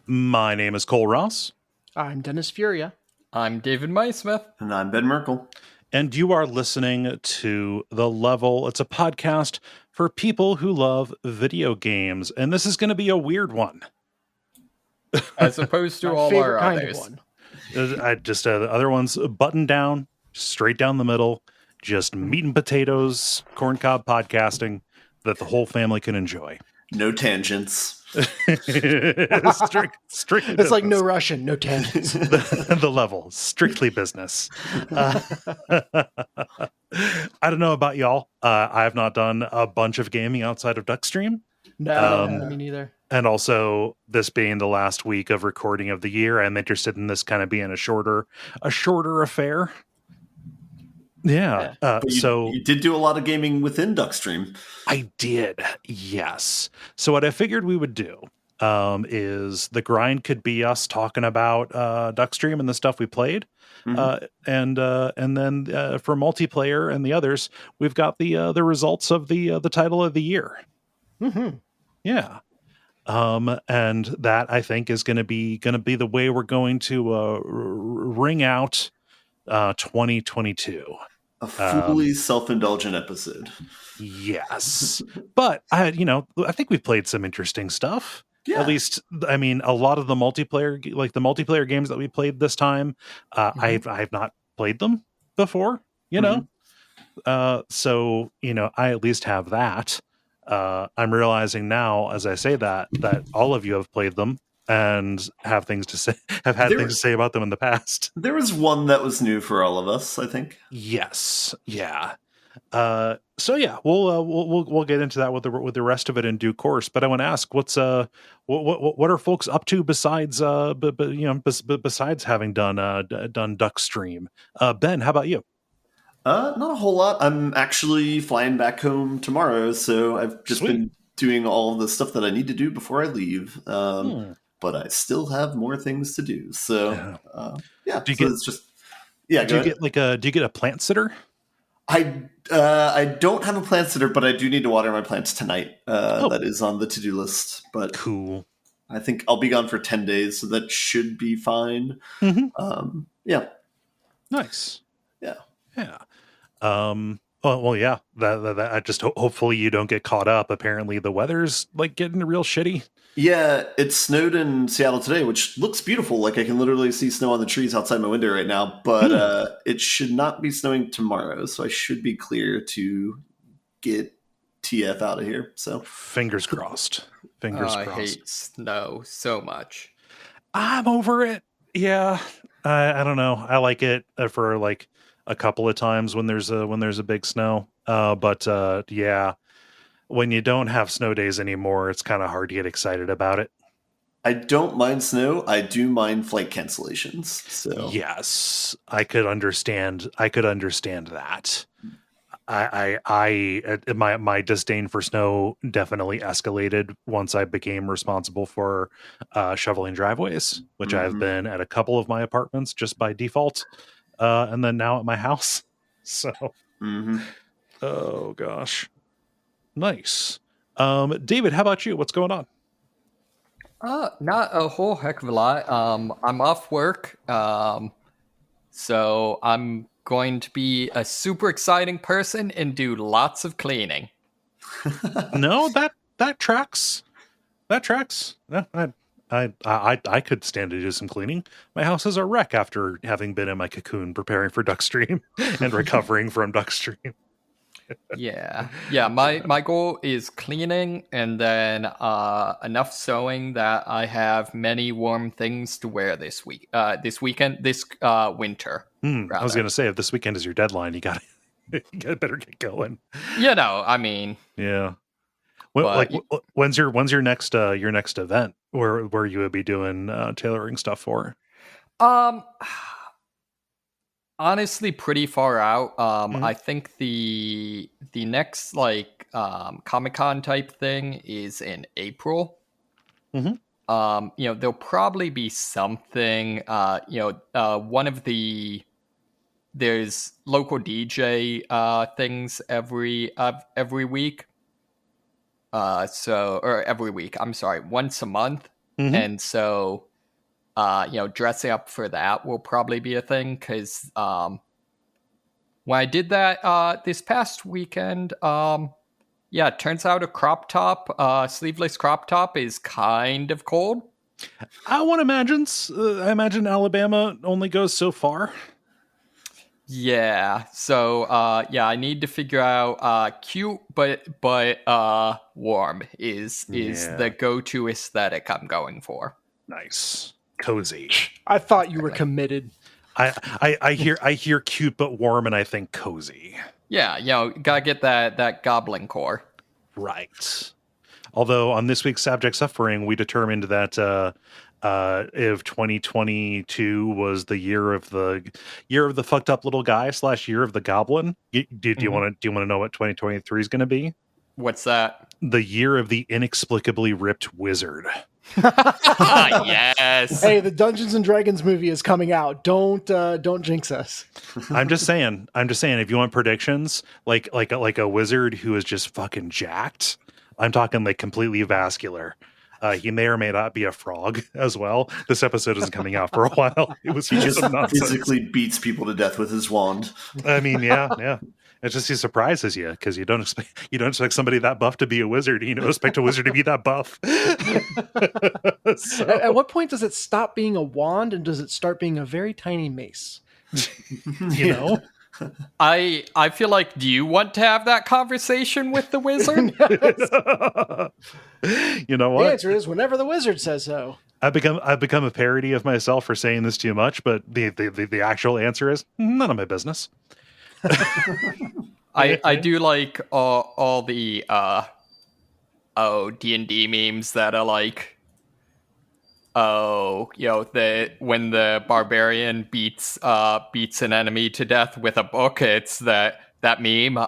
My name is Cole Ross. I'm Dennis Furia. I'm David Maismith. And I'm Ben Merkel. And you are listening to The Level. It's a podcast for people who love video games. And this is going to be a weird one. As opposed to all our others. The other one's buttoned down, straight down the middle, just meat and potatoes, corncob podcasting that the whole family can enjoy. No tangents. Strictly it's like no Russian, no tangents. The Level, strictly business. I don't know about y'all. I have not done a bunch of gaming outside of Duckstream. No, me neither. And also, this being the last week of recording of the year, I'm interested in this kind of being a shorter affair. Yeah. So you did do a lot of gaming within Duckstream. I did, yes. So what I figured we would do is the grind could be us talking about Duckstream and the stuff we played, and then for multiplayer and the others, we've got the results of the title of the year. Mm-hmm. Yeah. And that I think is going to be the way we're going to ring out 2022. A fully self-indulgent episode. Yes. But I think we've played some interesting stuff. Yeah. At least, I mean, a lot of the multiplayer games that we played this time, I've not played them before, so, I at least have that. I'm realizing now, as I say that all of you have played them and have things to say, things to say about them in the past. There was one that was new for all of us, I think. Yes. Yeah. So yeah, we'll get into that with the rest of it in due course. But I want to ask, what are folks up to besides besides having done Duckstream? Ben, how about you? Not a whole lot. I'm actually flying back home tomorrow, so I've just been doing all the stuff that I need to do before I leave. But I still have more things to do. So yeah. Do you get a plant sitter? I don't have a plant sitter, but I do need to water my plants tonight. That is on the to-do list. But cool. I think I'll be gone for 10 days, so that should be fine. Mm-hmm. Yeah. Nice. Yeah. Yeah. Well, yeah. That I just hopefully you don't get caught up. Apparently, the weather's like getting real shitty. Yeah, it snowed in Seattle today, which looks beautiful. Like I can literally see snow on the trees outside my window right now. But it should not be snowing tomorrow, so I should be clear to get TF out of here. So fingers crossed. Crossed. I hate snow so much. I'm over it. Yeah, I don't know. I like it for like a couple of times when there's a big snow. But yeah. When you don't have snow days anymore, it's kind of hard to get excited about it. I don't mind snow. I do mind flight cancellations. So yes, I could understand that. My disdain for snow definitely escalated once I became responsible for shoveling driveways, which I've been at a couple of my apartments just by default, and then now at my house. So, oh gosh. Nice. David, how about you? What's going on? Not a whole heck of a lot. I'm off work. So I'm going to be a super exciting person and do lots of cleaning. No, that tracks. That tracks. Yeah, I could stand to do some cleaning. My house is a wreck after having been in my cocoon preparing for Duckstream and recovering from Duckstream. Yeah. My goal is cleaning and then enough sewing that I have many warm things to wear this winter. I was going to say, if this weekend is your deadline, you got better get going. I mean, yeah. When's your next event where you would be doing tailoring stuff for? Honestly, pretty far out. I think the next Comic-Con type thing is in April. There'll probably be something. One of there's local DJ things every week. Or every week. I'm sorry, once a month. And so, dressing up for that will probably be a thing, because when I did that this past weekend, it turns out a crop top, sleeveless crop top, is kind of cold. I imagine Alabama only goes so far. Yeah. So, I need to figure out cute but warm is the go-to aesthetic I'm going for. Nice, cozy. I thought you were committed. I hear cute but warm, and I think cozy. Yeah, gotta get that goblin core. Right. Although on this week's Subject Suffering, we determined that if 2022 was the year of the fucked up little guy / year of the goblin, do you want to know what 2023 is going to be? What's that? The year of the inexplicably ripped wizard. Yes. Hey, the Dungeons and Dragons movie is coming out. Don't jinx us. I'm just saying. If you want predictions, like a wizard who is just fucking jacked. I'm talking like completely vascular. He may or may not be a frog as well. This episode isn't coming out for a while. He just physically beats people to death with his wand. I mean, yeah. It's just he surprises you because you don't expect somebody that buff to be a wizard. You don't expect a wizard to be that buff. So. At what point does it stop being a wand and does it start being a very tiny mace? You know? I feel like, do you want to have that conversation with the wizard? You know what? The answer is whenever the wizard says so. I've become a parody of myself for saying this too much, but the actual answer is none of my business. I do like all the D&D memes that are like, when the barbarian beats an enemy to death with a book, it's that meme.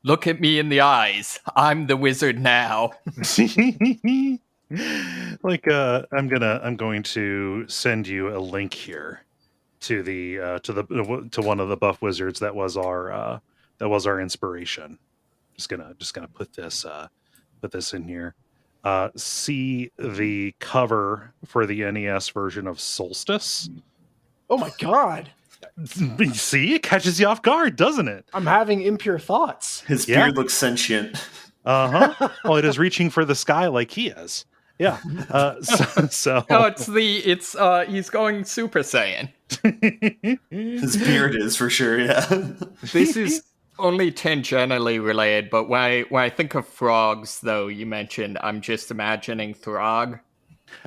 Look at me in the eyes. I'm the wizard now. Like I'm going to send you a link here to to one of the buff wizards that was our inspiration. Just gonna put this in here. See the cover for the NES version of Solstice. Oh my god. See, it catches you off guard, doesn't it? I'm having impure thoughts. His beard looks sentient. Well, it is reaching for the sky like he is. Yeah. So no, it's he's going Super Saiyan. His beard is for sure. Yeah. This is only tangentially related, but when I think of frogs, though, you mentioned, I'm just imagining Throg.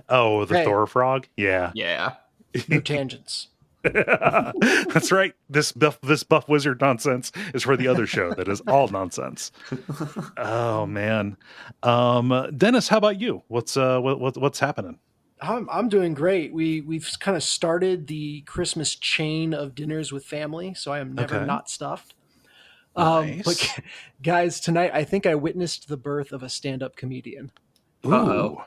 Oh, the Thor frog? Yeah. Yeah. No tangents. That's right. This buff wizard nonsense is for the other show that is all nonsense. Oh man. Dennis, how about you? What's happening? I'm doing great. We've kind of started the Christmas chain of dinners with family, so I am never not stuffed. Nice. But guys, tonight I think I witnessed the birth of a stand-up comedian. Ooh.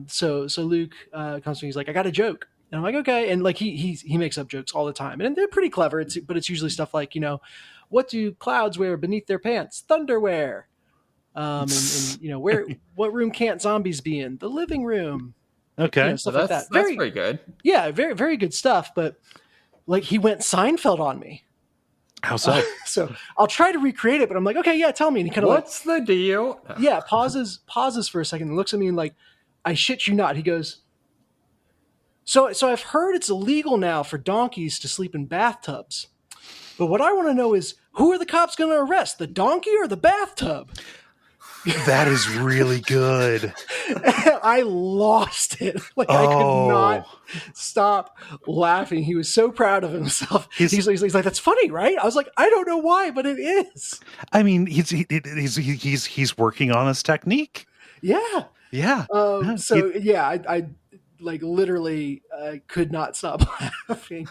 So Luke comes to me. He's like, I got a joke. And I'm like, okay. And like he makes up jokes all the time, and they're pretty clever. But it's usually stuff like, what do clouds wear beneath their pants? Thunderwear. And what room can't zombies be in? The living room. Okay. Stuff like that. That's pretty good. Yeah, very, very good stuff. But like he went Seinfeld on me. How so? So I'll try to recreate it, but I'm like, okay, yeah, tell me. And he kind of what's the deal? Yeah, pauses for a second and looks at me and like, I shit you not. He goes, So I've heard it's illegal now for donkeys to sleep in bathtubs. But what I want to know is, who are the cops going to arrest, the donkey or the bathtub? That is really good. I lost it. Like I could not stop laughing. He was so proud of himself. He's like, that's funny, right? I was like, I don't know why, but it is. I mean, he's working on his technique. Yeah. Yeah. I like literally could not stop laughing.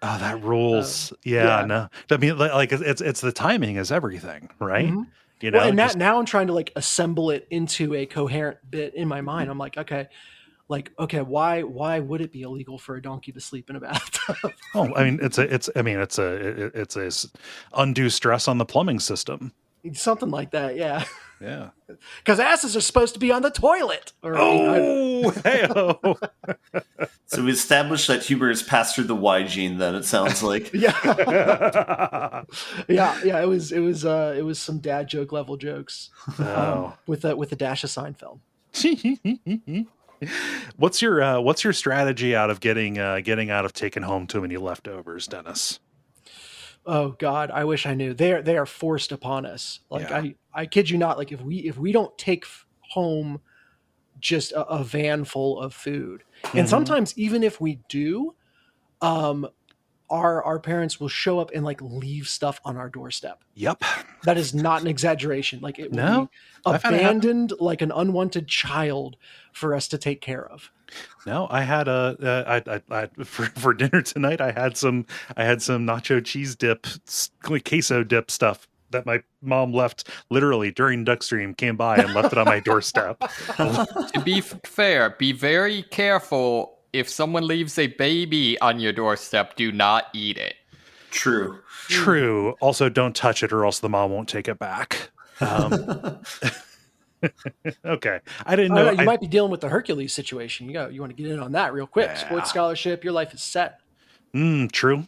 Oh, that rules. No. I mean, like it's the timing is everything, right? Mm-hmm. Now I'm trying to like assemble it into a coherent bit in my mind. I'm like, okay, why would it be illegal for a donkey to sleep in a bathtub? Oh, I mean, it's a undue stress on the plumbing system. Something like that, yeah. Yeah. Because asses are supposed to be on the toilet. Or, Hey-oh. So we established that humor is passed through the Y gene. Then it sounds like. yeah, yeah. It was some dad joke level jokes with a dash of Seinfeld. What's your strategy out of getting out of taking home too many leftovers, Dennis? Oh God, I wish I knew. They are forced upon us. Like Yeah. I kid you not. Like if we don't take home just a van full of food, and sometimes even if we do, our parents will show up and like leave stuff on our doorstep. Yep. That is not an exaggeration. Like it will No, be I've had it happen. abandoned like an unwanted child for us to take care of. No, I had for dinner tonight. I had some nacho cheese dip, queso dip stuff that my mom left literally during Duckstream. Came by and left it on my doorstep. To be fair, be very careful. If someone leaves a baby on your doorstep, do not eat it. True. Also, don't touch it, or else the mom won't take it back. Okay, I didn't know. You might be dealing with the Hercules situation. You want to get in on that real quick. Yeah. Sports scholarship, your life is set. True.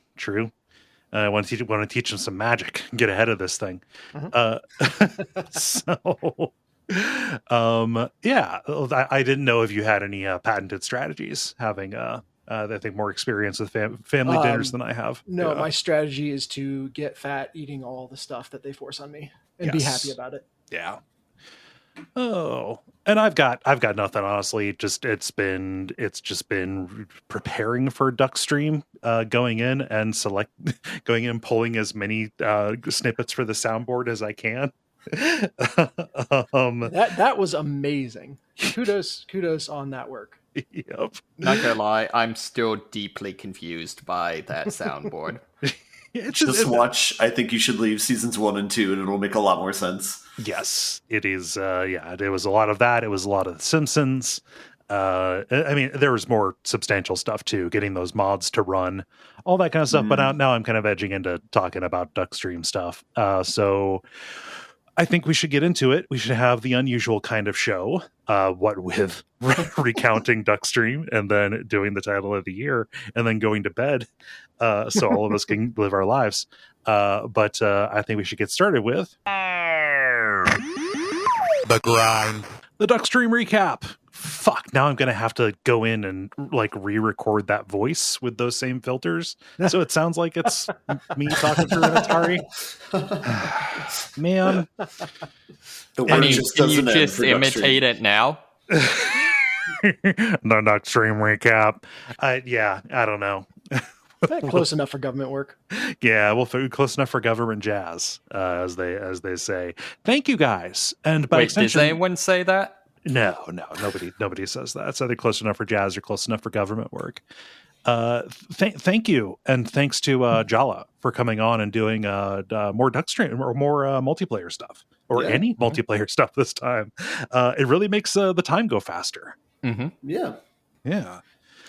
I want to teach them some magic. Get ahead of this thing. So, yeah, I didn't know if you had any patented strategies. Having I think more experience with family dinners than I have. No, my strategy is to get fat eating all the stuff that they force on me and be happy about it. Yeah. Oh, and I've got nothing, honestly. It's just been preparing for Duckstream, going in and pulling as many snippets for the soundboard as I can. That was amazing. Kudos on that work. Yep. Not gonna lie, I'm still deeply confused by that soundboard. Just watch. I think you should leave seasons 1 and 2, and it'll make a lot more sense. Yes, it is. It was a lot of that. It was a lot of The Simpsons. I mean, there was more substantial stuff too, getting those mods to run, all that kind of stuff. But now I'm kind of edging into talking about Duckstream stuff. So I think we should get into it. We should have the unusual kind of show, what with recounting Duckstream and then doing the title of the year and then going to bed, so all of us can live our lives. But I think we should get started with the grind, the Duckstream recap. Fuck, now I'm going to have to go in and like re-record that voice with those same filters. So it sounds like it's me talking through an Atari. Man. Can you just imitate it now? The Duckstream recap. Yeah, I don't know. Close enough for government work. Yeah, well, close enough for government jazz, as they say. Thank you guys. And by extension, does anyone say that? No, nobody says that. So they're close enough for jazz or close enough for government work. Thank you, and thanks to Jala for coming on and doing more Duckstream or more multiplayer stuff, or any multiplayer stuff this time. It really makes the time go faster. Mm-hmm. Yeah.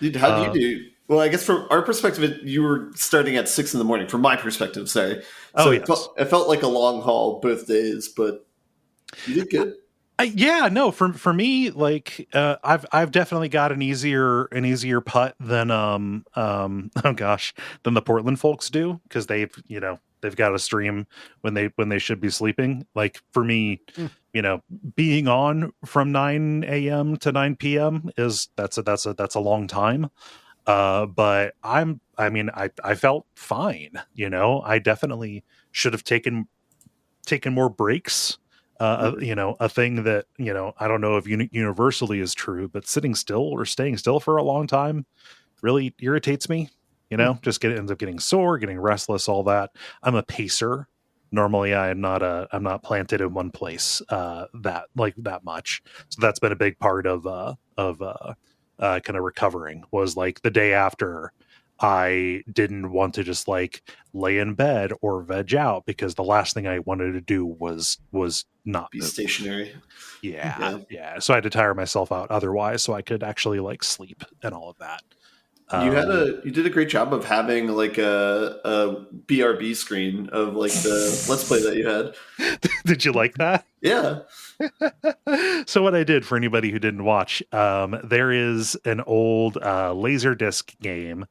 Dude, how do you do? Well, I guess from our perspective, you were starting at 6 a.m. From my perspective, sorry. So it felt like a long haul both days, but you did good. For me, like I've definitely got an easier putt than than the Portland folks do, because they've got a stream when they should be sleeping. Like for me, being on from 9 a.m. to 9 p.m. that's a long time. But I felt fine. I definitely should have taken more breaks. A thing that, I don't know if universally is true, but sitting still or staying still for a long time really irritates me. Just ends up getting sore, getting restless, all that. I'm a pacer. Normally I'm not planted in one place that much. So that's been a big part of kind of recovering, was like the day after I didn't want to just like lay in bed or veg out, because the last thing I wanted to do was not be stationary. Yeah. So I had to tire myself out otherwise, so I could actually like sleep and all of that. You did a great job of having like a BRB screen of like the Let's Play that you had. Did you like that? Yeah. So what I did, for anybody who didn't watch, there is an old Laserdisc game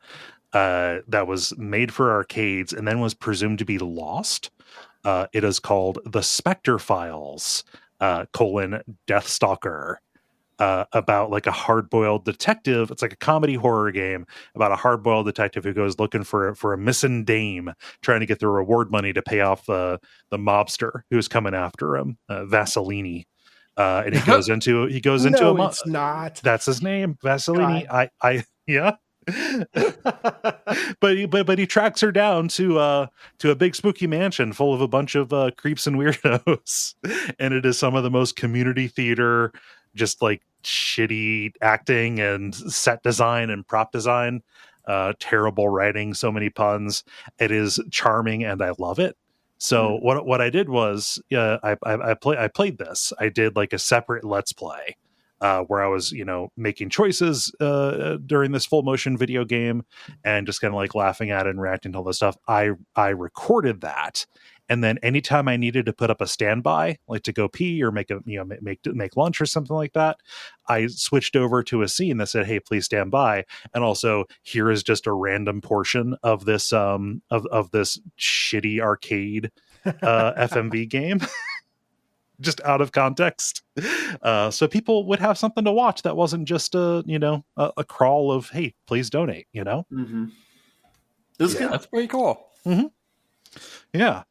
that was made for arcades and then was presumed to be lost. It is called The Spectre Files, Deathstalker. About like a hard-boiled detective. It's like a comedy horror game about a hard-boiled detective who goes looking for a missing dame, trying to get the reward money to pay off the mobster who's coming after him, Vasilini. And he goes into No, it's not. That's his name, Vasilini. I yeah. but he tracks her down to a big spooky mansion full of a bunch of creeps and weirdos, and it is some of the most community theater, just like shitty acting and set design and prop design, terrible writing, so many puns. It is charming and I love it. So what I did was I played this. I did like a separate Let's Play where I was, making choices during this full motion video game and just kind of like laughing at it and reacting to all this stuff. I recorded that. And then anytime I needed to put up a standby, like to go pee or make lunch or something like that, I switched over to a scene that said, "Hey, please stand by." And also, here is just a random portion of this of this shitty arcade FMV game, just out of context, so people would have something to watch that wasn't just a crawl of, "Hey, please donate." Mm-hmm. This is good. That's pretty cool. Mm-hmm. Yeah.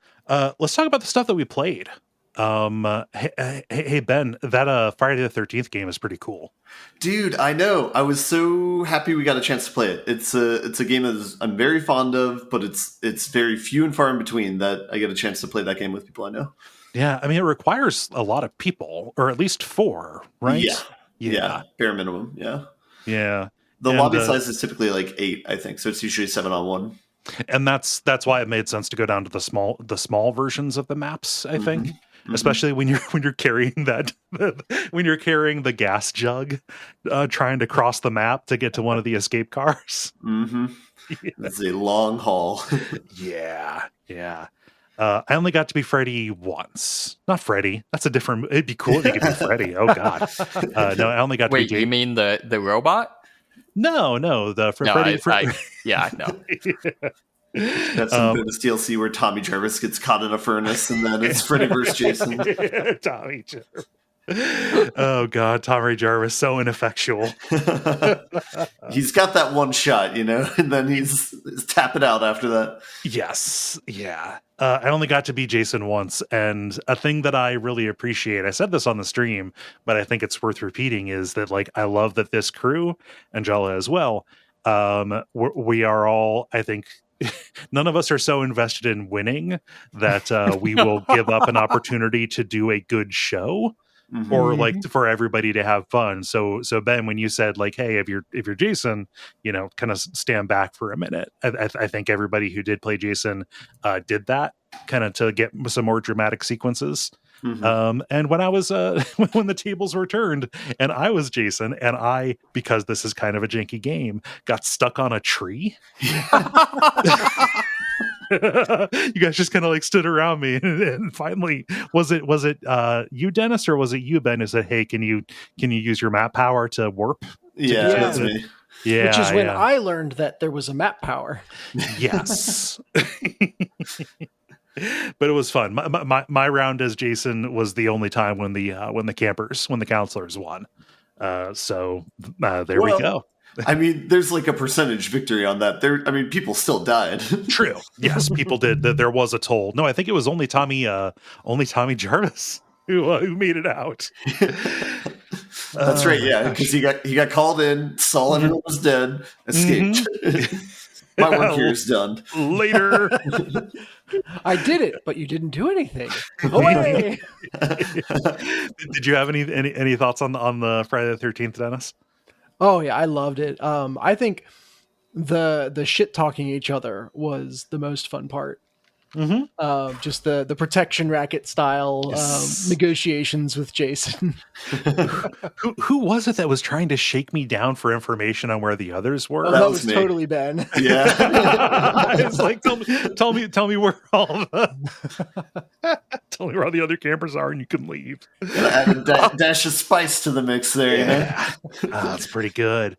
Let's talk about the stuff that we played. Hey Ben, that Friday the 13th game is pretty cool. Dude, I know. I was so happy we got a chance to play it. It's a game that I'm very fond of, but it's very few and far in between that I get a chance to play that game with people I know. Yeah, I mean, it requires a lot of people, or at least 4, right? Yeah, bare minimum. Yeah. The lobby size is typically like 8, I think, so it's usually 7-on-1. And that's why it made sense to go down to the small versions of the maps, I think. Mm-hmm. Especially when you're carrying when you're carrying the gas jug, trying to cross the map to get to one of the escape cars. Mm-hmm. Yeah. It's a long haul. Yeah. I only got to be Freddy once. Not Freddy. That's a different. It'd be cool if you could be Freddy. Oh God. No, I only got to be. Wait, you mean the robot? No, Freddy. Yeah, no. That's some bonus DLC where Tommy Jarvis gets caught in a furnace, and then it's Freddy vs. Jason. Tommy Jarvis. Oh God, Tommy Jarvis, so ineffectual. He's got that one shot, and then he's tapping out after that. Yes, yeah. I only got to be Jason once, and a thing that I really appreciate, I said this on the stream, but I think it's worth repeating, is that like I love that this crew, Angela as well, we are all, I think, none of us are so invested in winning that we will give up an opportunity to do a good show. Mm-hmm. Or like for everybody to have fun. So Ben, when you said like, "Hey, if you're Jason, kind of stand back for a minute," I think everybody who did play Jason did that kind of to get some more dramatic sequences. Mm-hmm. And when I was when the tables were turned and I was Jason, and I, because this is kind of a janky game, got stuck on a tree. You guys just kind of like stood around me, and finally, was it you, Dennis, or was it you, Ben, who said, "Hey, can you use your map power to warp?" Yeah, that's me. Yeah, which is when I learned that there was a map power. Yes. But it was fun. My round as Jason was the only time when the counselors won. So there we go. I mean, there's like a percentage victory on that. People still died. True. Yes, people did. There was a toll. No, I think it was only Tommy Jarvis who made it out. That's right. Yeah, because he got called in, saw everyone was dead, escaped. Mm-hmm. My work here is done. Later. I did it, but you didn't do anything. Away. Did you have any thoughts on the Friday the 13th, Dennis? Oh yeah, I loved it. I think the shit talking each other was the most fun part. Just the protection racket style negotiations with Jason. Who was it that was trying to shake me down for information on where the others were? Oh, that was totally Ben. Yeah. It's like, tell me where all tell me where all the other campers are, and you can leave. Gotta add a dash of spice to the mix there. Yeah, that's pretty good.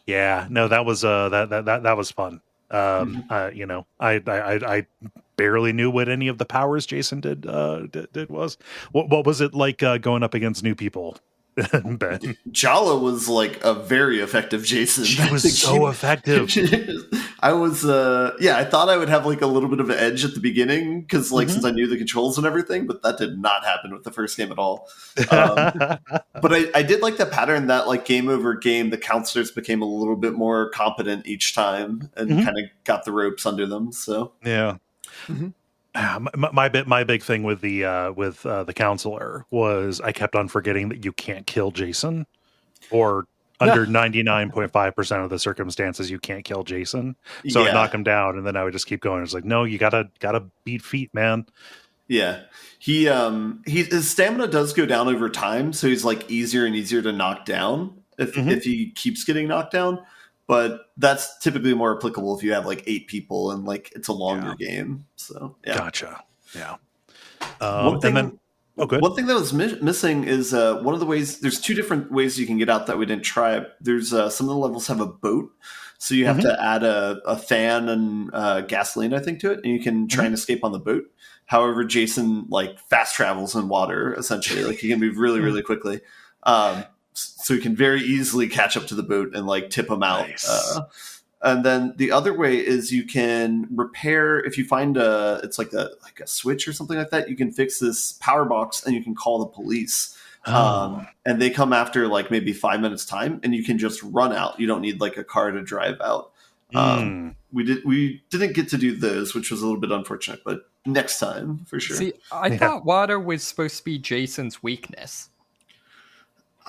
Yeah, no, that was that was fun. I barely knew what any of the powers Jason did was. What was it like going up against new people? Ben. Jala was like a very effective Jason. She was so effective. I was, I thought I would have like a little bit of an edge at the beginning because, like, since I knew the controls and everything, but that did not happen with the first game at all. But I did like the pattern that, like, game over game, the counselors became a little bit more competent each time and kind of got the ropes under them. So yeah. My big thing with the counselor was I kept on forgetting that you can't kill Jason, or under 99.5% of the circumstances you can't kill Jason. So I'd knock him down, and then I would just keep going. It's like, no, you gotta beat feet, man. Yeah, his stamina does go down over time, so he's like easier and easier to knock down if he keeps getting knocked down. But that's typically more applicable if you have like 8 people and like it's a longer game. So gotcha. Yeah. One thing that was missing is one of the ways. There's 2 different ways you can get out that we didn't try. There's some of the levels have a boat, so you have to add a fan and gasoline, I think, to it, and you can try and escape on the boat. However, Jason like fast travels in water essentially. Like he can move really, really quickly. So you can very easily catch up to the boat and like tip them out. Nice. And then the other way is you can repair, if you find it's like a switch or something like that, you can fix this power box and you can call the police. And they come after like maybe 5 minutes time and you can just run out. You don't need like a car to drive out. We didn't get to do those, which was a little bit unfortunate, but next time for sure. See, I thought water was supposed to be Jason's weakness.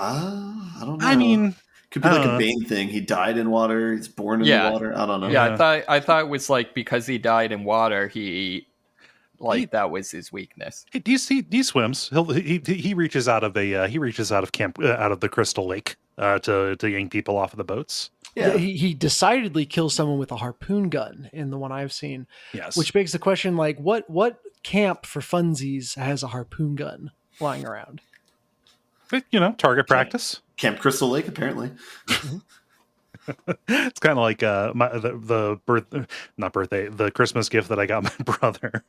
I don't know. I mean, could be like a Bane thing. He died in water. He's born in the water. I don't know. Yeah, I thought it was like because he died in water, that was his weakness. He swims. He reaches out of the Crystal Lake to yank people off of the boats. Yeah, he decidedly kills someone with a harpoon gun in the one I've seen. Yes, which begs the question: like, what camp for funsies has a harpoon gun lying around? Target practice. Camp Crystal Lake, apparently. It's kind of like the Christmas gift that I got my brother.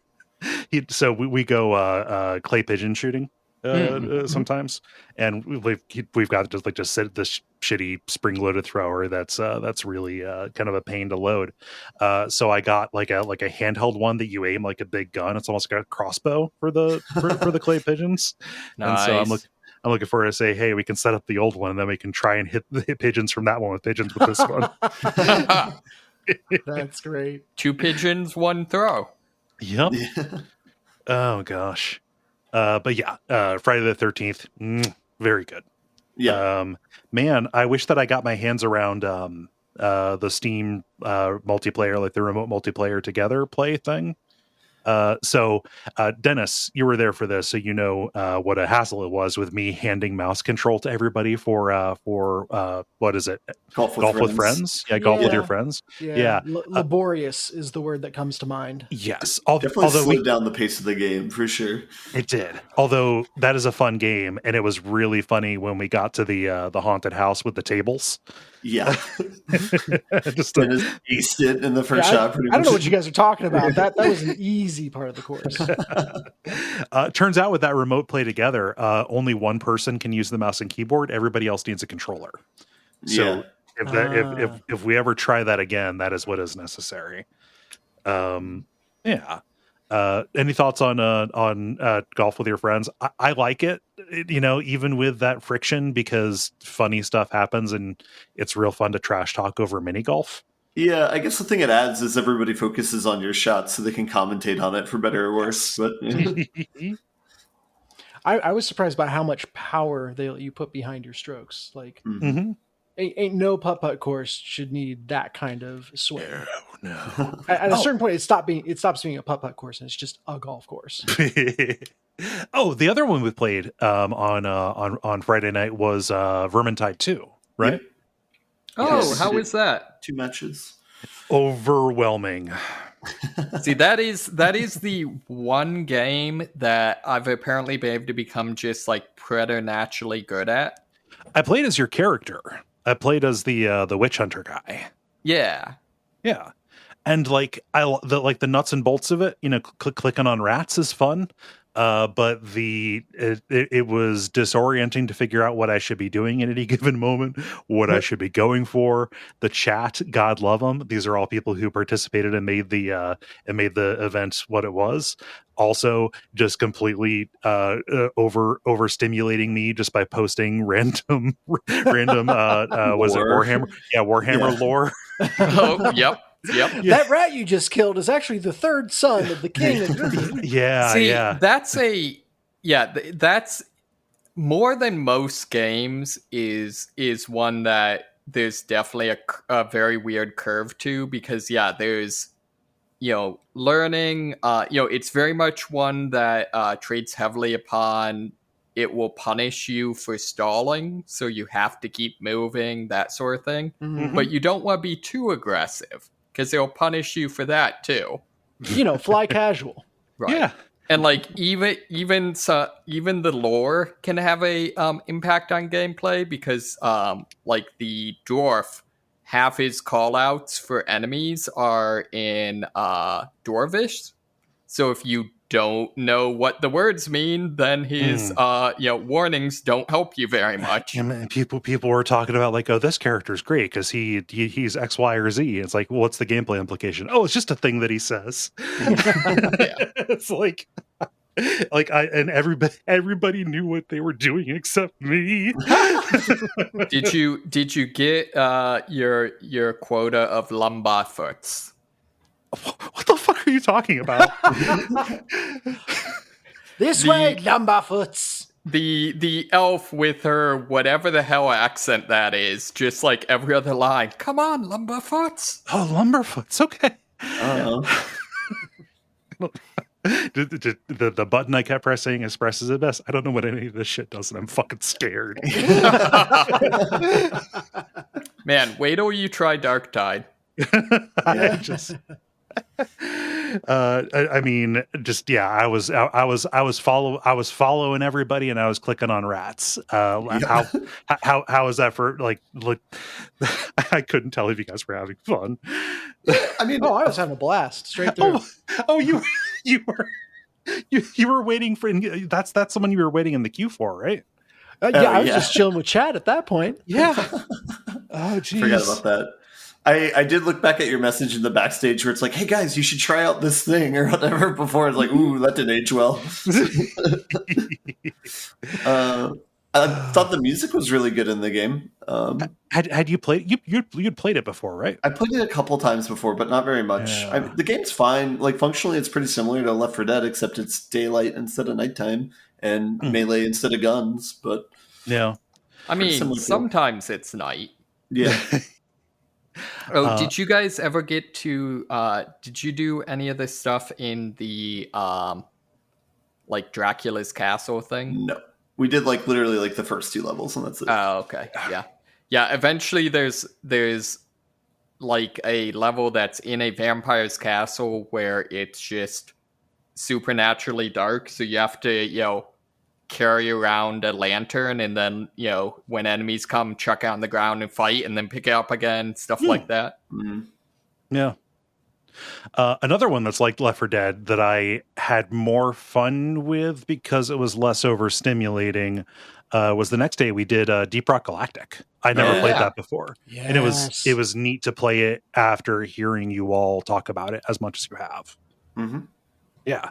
We go clay pigeon shooting sometimes, and we've got just sit this shitty spring-loaded thrower that's really kind of a pain to load. So I got like a handheld one that you aim like a big gun. It's almost like a crossbow for the clay pigeons. Nice. And so I'm looking forward to say, hey, we can set up the old one, and then we can try and hit pigeons from that one with pigeons with this one. That's great. 2 pigeons, 1 throw. Yep. Yeah. Oh gosh. But yeah, Friday the 13th, very good. Yeah. Man, I wish that I got my hands around the Steam multiplayer, like the remote multiplayer together play thing. So Dennis, you were there for this, so you know what a hassle it was with me handing mouse control to everybody for what is it? Golf with friends. Yeah, golf with your friends. Yeah. Laborious is the word that comes to mind. Yes, definitely slowed down the pace of the game for sure. It did. Although that is a fun game, and it was really funny when we got to the haunted house with the tables. Yeah, just aced it in the first shot. I don't know what you guys are talking about. That was an easy part of the course. Turns out with that remote play together, only one person can use the mouse and keyboard. Everybody else needs a controller. So if we ever try that again, that is what is necessary. Yeah. Any thoughts on golf with your friends? I like it, even with that friction, because funny stuff happens and it's real fun to trash talk over mini golf. Yeah, I guess the thing it adds is everybody focuses on your shots so they can commentate on it for better or worse. But I was surprised by how much power you put behind your strokes. Like, Ain't no putt-putt course should need that kind of swing. No. At a certain point, it stops being a putt-putt course, and it's just a golf course. Oh, the other one we played on Friday night was Vermintide 2, right? Yep. Oh, Yes. how is that? 2 matches. Overwhelming. See, that is the one game that I've apparently been able to become just like preternaturally good at. I played as your character. I played as the witch hunter guy. Yeah. Yeah. And like the nuts and bolts of it, clicking on rats is fun. But it was disorienting to figure out what I should be doing at any given moment, what I should be going for. The chat, God love them. These are all people who participated and made the event what it was. Also, just completely overstimulating me just by posting random was it Warhammer? Yeah, Warhammer lore. Oh, yep. That rat you just killed is actually the third son of the king of Duckfeed. Yeah, that's more than most games is one that there's definitely a very weird curve to, because there's learning, it's very much one that trades heavily upon it will punish you for stalling, so you have to keep moving, that sort of thing. Mhm. But you don't want to be too aggressive, because they'll punish you for that too. Fly casual. Right. Yeah. And like even the lore can have a impact on gameplay, because like the dwarf, half his callouts for enemies are in Dwarvish. So if you don't know what the words mean, then his warnings don't help you very much. And people were talking about like, oh, this character's great because he's X, Y, or Z. It's like, well, what's the gameplay implication? Oh, it's just a thing that he says. It's like everybody knew what they were doing except me. Did you get your quota of lumbar foots? What the fuck are you talking about? This way, Lumberfoots. The elf with her whatever the hell accent that is, just like every other line. Come on, Lumberfoots. Oh, Lumberfoots. Okay. The button I kept pressing expresses it best. I don't know what any of this shit does, and I'm fucking scared. Man, wait till you try Darktide. I was following everybody, and I was clicking on rats. How is that for like? Look, I couldn't tell if you guys were having fun. I was having a blast straight through. You were waiting for that's someone you were waiting in the queue for, right? I was just chilling with Chad at that point. Yeah. Oh, geez. Forgot about that. I did look back at your message in the backstage where it's like, hey guys, you should try out this thing or whatever before. It's like, ooh, that didn't age well. I thought the music was really good in the game. Had you played you'd played it before, right? I played it a couple times before, but not very much. Yeah. The game's fine. Like functionally, it's pretty similar to Left 4 Dead, except it's daylight instead of nighttime and melee instead of guns. But yeah, I mean, sometimes it's night. Yeah. Did you guys ever get to? Did you do any of this stuff in the like Dracula's castle thing? No, we did like literally like the first 2 levels, and that's it. Oh, okay, yeah. Eventually, there's like a level that's in a vampire's castle where it's just supernaturally dark, so you have to carry around a lantern, and then when enemies come, chuck it on the ground and fight, and then pick it up again, stuff like that. Mm-hmm. Yeah. Another one that's like Left 4 Dead that I had more fun with because it was less overstimulating was the next day we did Deep Rock Galactic. I never played that before. Yes. And it was neat to play it after hearing you all talk about it as much as you have. Mm-hmm. Yeah.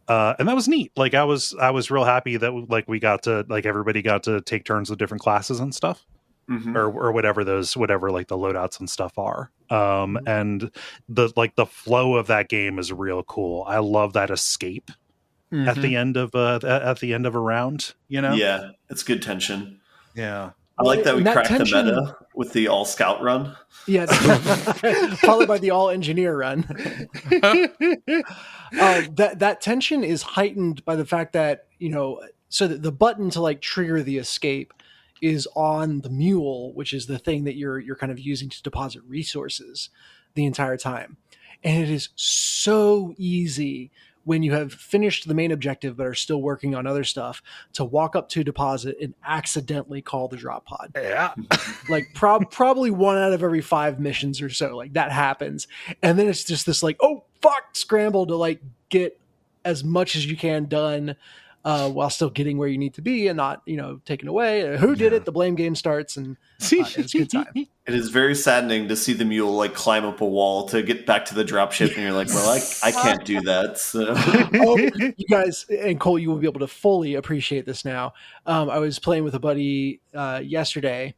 And that was neat. Like I was real happy that like we got to like everybody got to take turns with different classes and stuff. Mm-hmm. Or whatever like the loadouts and stuff are. And the flow of that game is real cool. I love that escape at the end of a round, Yeah, it's good tension. Yeah. I like that we and cracked tension, the meta with the all scout run. Yeah, followed by the all engineer run. That tension is heightened by the fact that, so that the button to like trigger the escape is on the mule, which is the thing that you're kind of using to deposit resources the entire time. And it is so easy when you have finished the main objective but are still working on other stuff to walk up to deposit and accidentally call the drop pod. Yeah. Like probably 1 out of every 5 missions or so, like that happens. And then it's just this like, oh fuck, scramble to like get as much as you can done while still getting where you need to be and not, taken away. Who did it? The blame game starts, and it's a good time. It is very saddening to see the mule like climb up a wall to get back to the dropship, and you're like, well, I can't do that. So. You guys, and Cole, you will be able to fully appreciate this now. I was playing with a buddy yesterday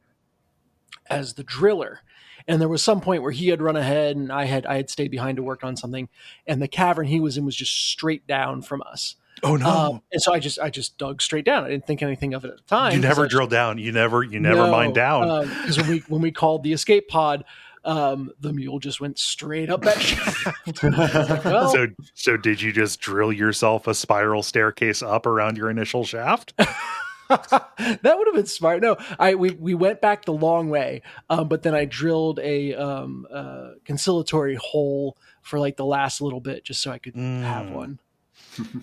as the driller, and there was some point where he had run ahead and I had stayed behind to work on something, and the cavern he was in was just straight down from us. Oh no! And so I just dug straight down. I didn't think anything of it at the time. You never drill down. You never mine down. Because when we called the escape pod, the mule just went straight up that shaft. Like, well, so did you just drill yourself a spiral staircase up around your initial shaft? That would have been smart. No, we went back the long way, but then I drilled a conciliatory hole for like the last little bit just so I could have one.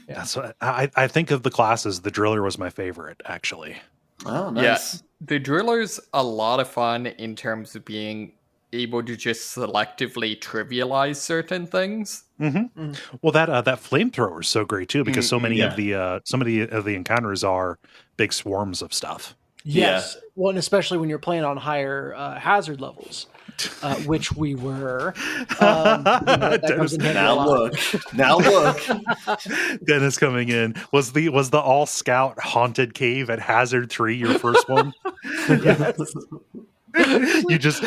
Yeah. That's what I think of the classes. The driller was my favorite, actually. Oh, nice. Yeah, the driller's a lot of fun in terms of being able to just selectively trivialize certain things. Mm-hmm. Mm-hmm. Well, that flamethrower is so great too, because so many of the encounters are big swarms of stuff. Yes, well, and especially when you're playing on higher hazard levels, which we were. Now look. Dennis coming in. Was the all scout haunted cave at Hazard 3 your first one? Yes. you just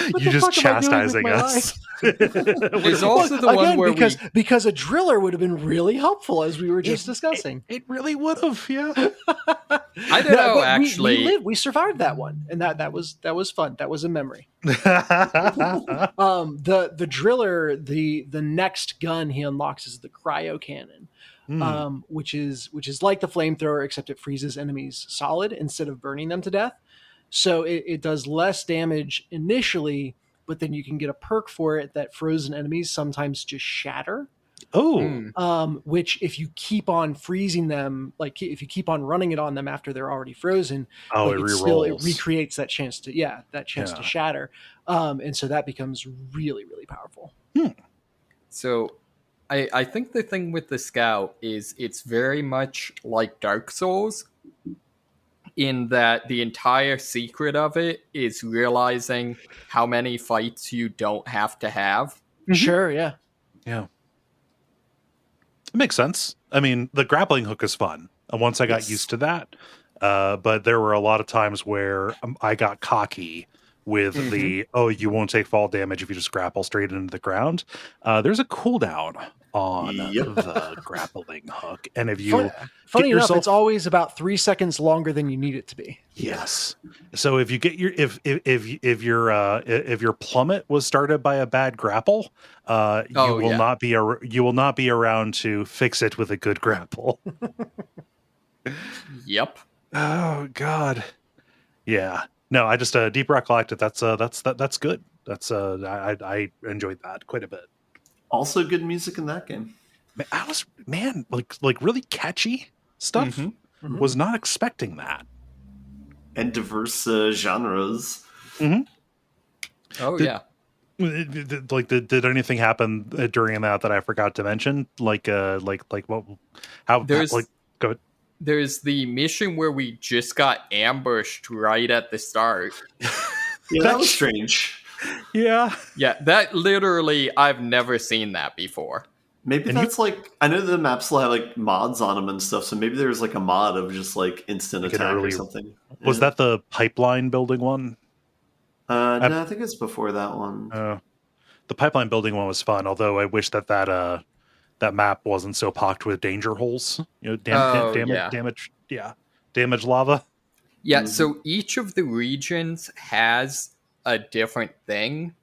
chastising us. There's also the one where because a driller would have been really helpful, as we were just discussing. It really would have, yeah. I don't know. Actually, we survived that one, and that was fun. That was a memory. The driller, the next gun he unlocks is the cryo cannon. Which is like the flamethrower, except it freezes enemies solid instead of burning them to death. So it does less damage initially, but then you can get a perk for it that frozen enemies sometimes just shatter. Oh. Which if you keep on freezing them, like if you keep on running it on them after they're already frozen, it recreates that chance to shatter. And so that becomes really, really powerful. So I think the thing with the Scout is it's very much like Dark Souls, in that the entire secret of it is realizing how many fights you don't have to have. Mm-hmm. Sure, yeah. Yeah. It makes sense. I mean, the grappling hook is fun. And once I got used to that, but there were a lot of times where I got cocky with you won't take fall damage if you just grapple straight into the ground. There's a cooldown on the grappling hook, and if you funny enough, it's always about 3 seconds longer than you need it to be. Yes. So if you get your if your plummet was started by a bad grapple, you will not be around to fix it with a good grapple. Yep. Oh God. Yeah. No, I just Deep Rock Galactic. That's good. That's I enjoyed that quite a bit. Also, good music in that game. Like really catchy stuff. Mm-hmm. Was not expecting that. And diverse genres. Mm-hmm. Oh Did anything happen during that I forgot to mention? Go ahead. There's the mission where we just got ambushed right at the start. Yeah, that was strange. Yeah, that literally, I've never seen that before. Maybe that's I know the maps will have like mods on them and stuff, so maybe there's like a mod of just like instant attack or something. Was that the pipeline building one? No, I think it's before that one. The pipeline building one was fun, although I wish that map wasn't so pocked with danger holes. Damage lava. Yeah, so each of the regions has a different thing.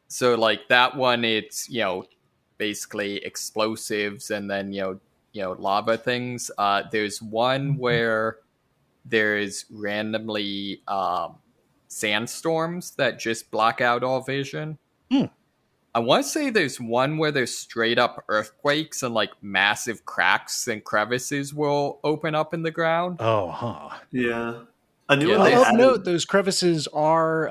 So like that one, it's basically explosives and then lava things. There's one where there's randomly sandstorms that just block out all vision. Hmm. I want to say there's one where there's straight up earthquakes and like massive cracks and crevices will open up in the ground. Oh, huh. Yeah. A new Yeah, one they Of added. note, those crevices are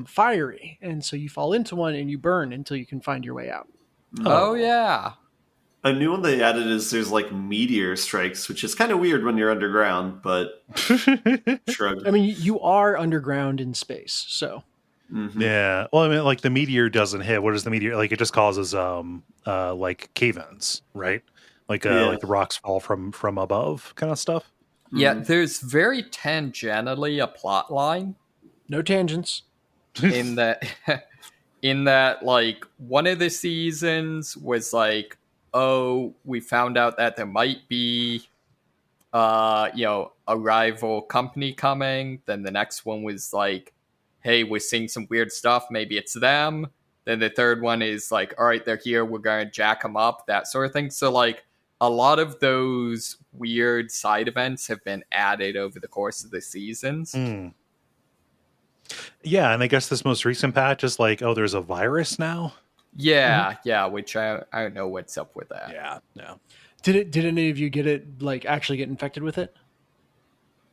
fiery, and so you fall into one and you burn until you can find your way out. Oh yeah. A new one they added is there's like meteor strikes, which is kind of weird when you're underground, but shrug. I mean, you are underground in space, so Yeah. Well, I mean, like the meteor doesn't hit. What is the meteor? Like it just causes like cave-ins, right? Like like the rocks fall from above kind of stuff. Yeah, there's very tangentially a plot line no tangents. in that in that like one of the seasons was like, oh, we found out that there might be a rival company coming. Then the next one was like, hey, we're seeing some weird stuff, maybe it's them. Then the third one is like, all right, they're here, we're gonna jack them up, that sort of thing. So like a lot of those weird side events have been added over the course of the seasons. Yeah, and I guess this most recent patch is like, oh, there's a virus now. Yeah, which I don't know what's up with that. Yeah, no, Did any of you get it? Like actually get infected with it?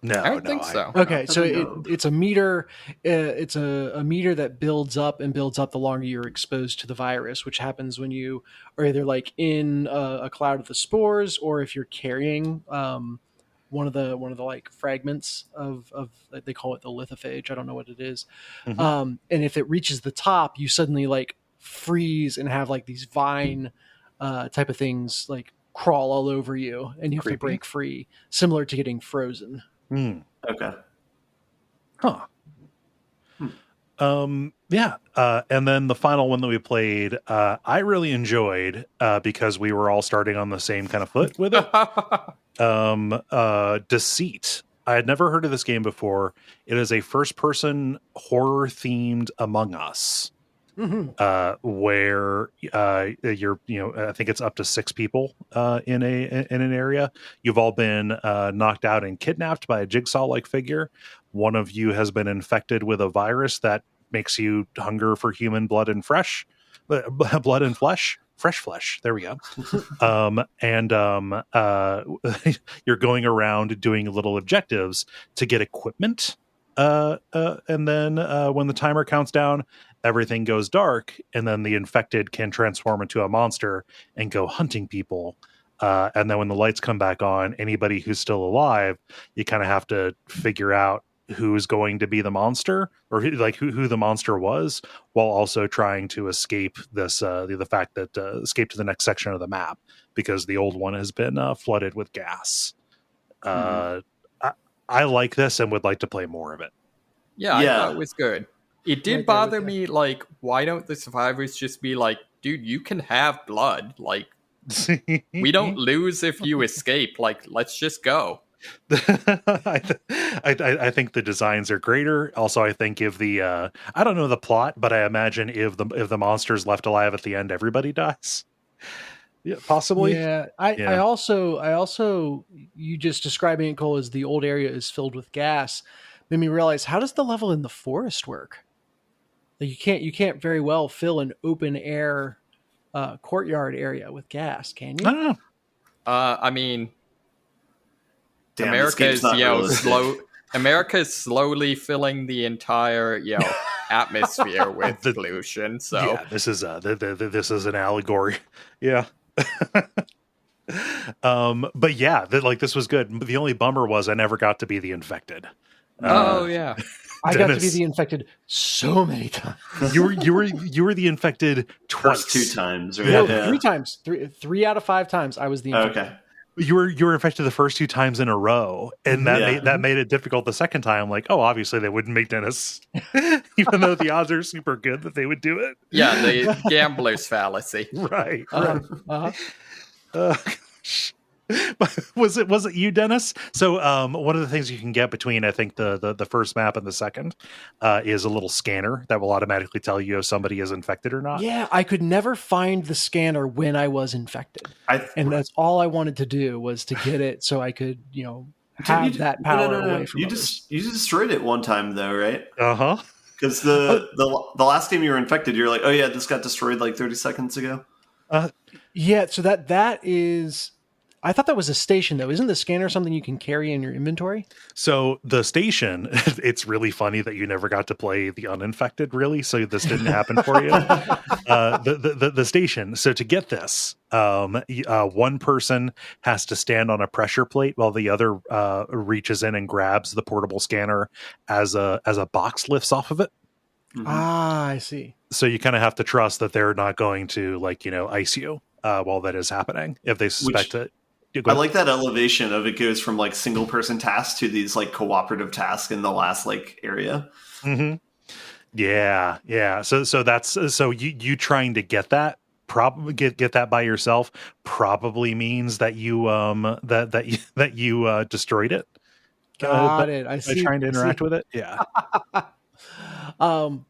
no, I don't think so. Okay, so it's a meter. It's a meter that builds up and builds up the longer you're exposed to the virus, which happens when you are either like in a cloud of the spores, or if you're carrying one of the like fragments of they call it the lithophage. I don't know what it is. And if it reaches the top, you suddenly like freeze and have like these vine type of things like crawl all over you, and you have to break free, similar to getting frozen. Okay. Huh. Yeah. And then the final one that we played, I really enjoyed, because we were all starting on the same kind of foot with it. Deceit. I had never heard of this game before. It is a first-person horror-themed Among Us, where you're, I think it's up to 6 people in an area. You've all been knocked out and kidnapped by a jigsaw-like figure. One of you has been infected with a virus that makes you hunger for human blood and fresh flesh. There we go. You're going around doing little objectives to get equipment. And then when the timer counts down, everything goes dark, and then the infected can transform into a monster and go hunting people. And then when the lights come back on, anybody who's still alive, you kind of have to figure out who's going to be the monster, or who the monster was, while also trying to escape this the fact that escape to the next section of the map, because the old one has been flooded with gas. I like this and would like to play more of it. I thought it was good. It did bother me, like, why don't the survivors just be like, dude, you can have blood, like, we don't lose if you escape, like, let's just go. I think the designs are greater. Also, I think if the I don't know the plot, but I imagine if the monster's left alive at the end, everybody dies. Yeah, possibly. Yeah. I also you just describing it, Cole, as the old area is filled with gas, made me realize, how does the level in the forest work? Like you can't very well fill an open air courtyard area with gas, can you? I don't know. I mean, Damn, America's America's slowly filling the entire atmosphere with pollution. So yeah, this is an allegory. Yeah. But yeah, this was good. The only bummer was I never got to be the infected. I got to be the infected so many times. You were the infected twice. First 2 times, right? No, 3 times. 3 out of 5 times I was the infected. Okay. You were infected the first 2 times in a row, and that made it difficult the second time. Like, oh, obviously they wouldn't make Dennis, even though the odds are super good that they would do it. Yeah, the gambler's fallacy. Right. Gosh. Was it you, Dennis? So one of the things you can get between, I think, the first map and the second is a little scanner that will automatically tell you if somebody is infected or not. Yeah, I could never find the scanner when I was infected. And that's all I wanted to do was to get it so I could, have that power away from others. You destroyed it one time though, right? Uh-huh. Because the last time you were infected, you're like, oh yeah, this got destroyed like 30 seconds ago. Yeah, so that is... I thought that was a station, though. Isn't the scanner something you can carry in your inventory? So the station, it's really funny that you never got to play the uninfected, really. So this didn't happen for you. The station. So to get this, one person has to stand on a pressure plate while the other reaches in and grabs the portable scanner as a box lifts off of it. Mm-hmm. Ah, I see. So you kind of have to trust that they're not going to ice you while that is happening if they suspect it. I like that elevation of it goes from like single person tasks to these like cooperative tasks in the last like area. Mm-hmm. Yeah. So that's so you trying to get that probably get that by yourself probably means that you that you destroyed it. Got it. I see. Trying to interact with it. Yeah.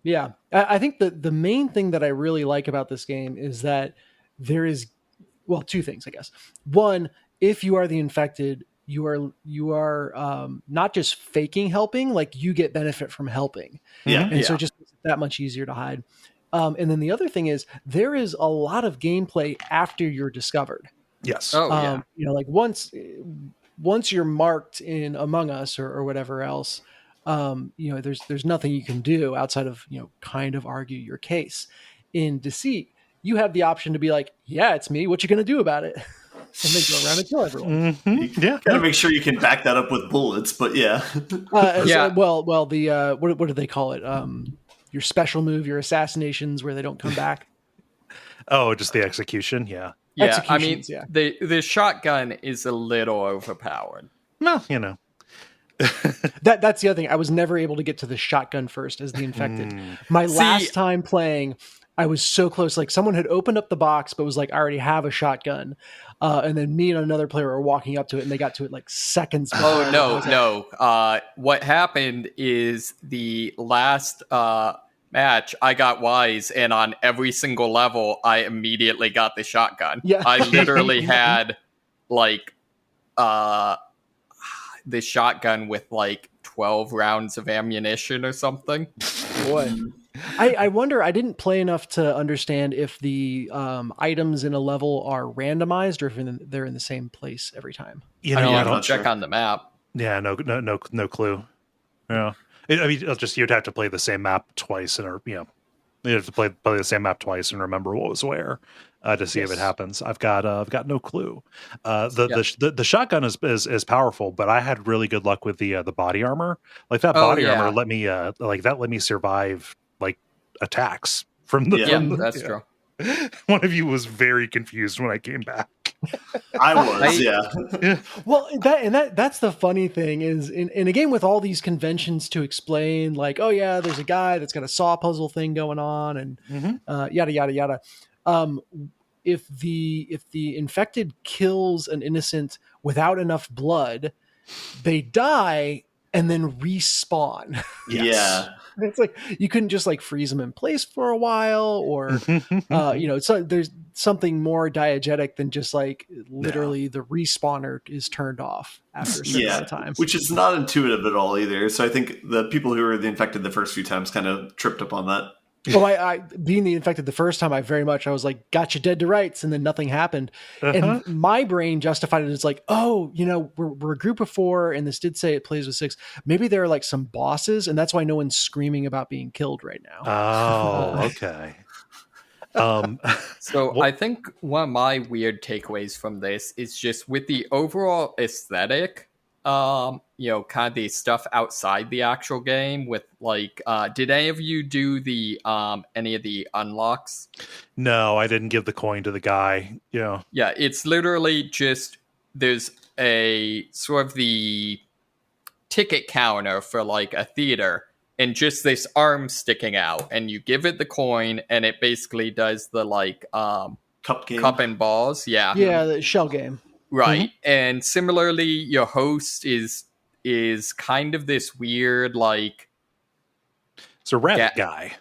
Yeah. I think the main thing that I really like about this game is that there is, well, two things, I guess. One, if you are the infected, you are not just faking helping, like you get benefit from helping. Yeah. And so it just makes it that much easier to hide. And then the other thing is there is a lot of gameplay after you're discovered. Yes. Oh, yeah. Like once you're marked in Among Us or whatever else, there's nothing you can do outside of, kind of argue your case. In Deceit, you have the option to be like, yeah, it's me. What you going to do about it? And then go around and kill everyone. Mm-hmm. You gotta make sure you can back that up with bullets, but yeah. So, well, the what do they call it? Your special move, your assassinations, where they don't come back. Oh, just the execution. Yeah. Yeah. I mean, the shotgun is a little overpowered. Well, that's the other thing. I was never able to get to the shotgun first as the infected. My last time playing, I was so close. Like someone had opened up the box, but was like, I already have a shotgun. And then me and another player were walking up to it and they got to it like seconds before. Oh, no. What happened is the last match, I got wise, and on every single level, I immediately got the shotgun. Yeah. I literally had like the shotgun with like 12 rounds of ammunition or something. Boy. I wonder, I didn't play enough to understand if the items in a level are randomized or if they're in the same place every time. I don't check on the map. Yeah, no clue. Yeah, you'd have to play the same map twice, you'd have to play the same map twice and remember what was where to see if it happens. I've got no clue. The shotgun is powerful, but I had really good luck with the body armor. Like that body armor let me survive like attacks from the. Yeah, that's true. One of you was very confused when I came back. I was, yeah. Well, that's the funny thing is in a game with all these conventions to explain, like, oh yeah, there's a guy that's got a saw puzzle thing going on, and yada yada yada. If the infected kills an innocent without enough blood, they die and then respawn. Yes. Yeah. It's like you couldn't just like freeze them in place for a while, or there's something more diegetic than just like literally the respawner is turned off after a certain amount of time, which is not intuitive at all either. So I think the people who were infected the first few times kind of tripped up on that. Well, I being the infected the first time, I was like, got you dead to rights, and then nothing happened. And my brain justified it as like, oh, we're a group of 4, and this did say it plays with 6. Maybe there are like some bosses, and that's why no one's screaming about being killed right now. Oh, okay. So I think one of my weird takeaways from this is just with the overall aesthetic, kind of the stuff outside the actual game with like, did any of you do the, any of the unlocks? No, I didn't give the coin to the guy. Yeah. Yeah. It's literally just, there's a sort of the ticket counter for like a theater and just this arm sticking out, and you give it the coin and it basically does the like, cup game. Cup and balls. Yeah. Yeah. The shell game. Right. And similarly, your host is kind of this weird, like, It's a rabbit guy.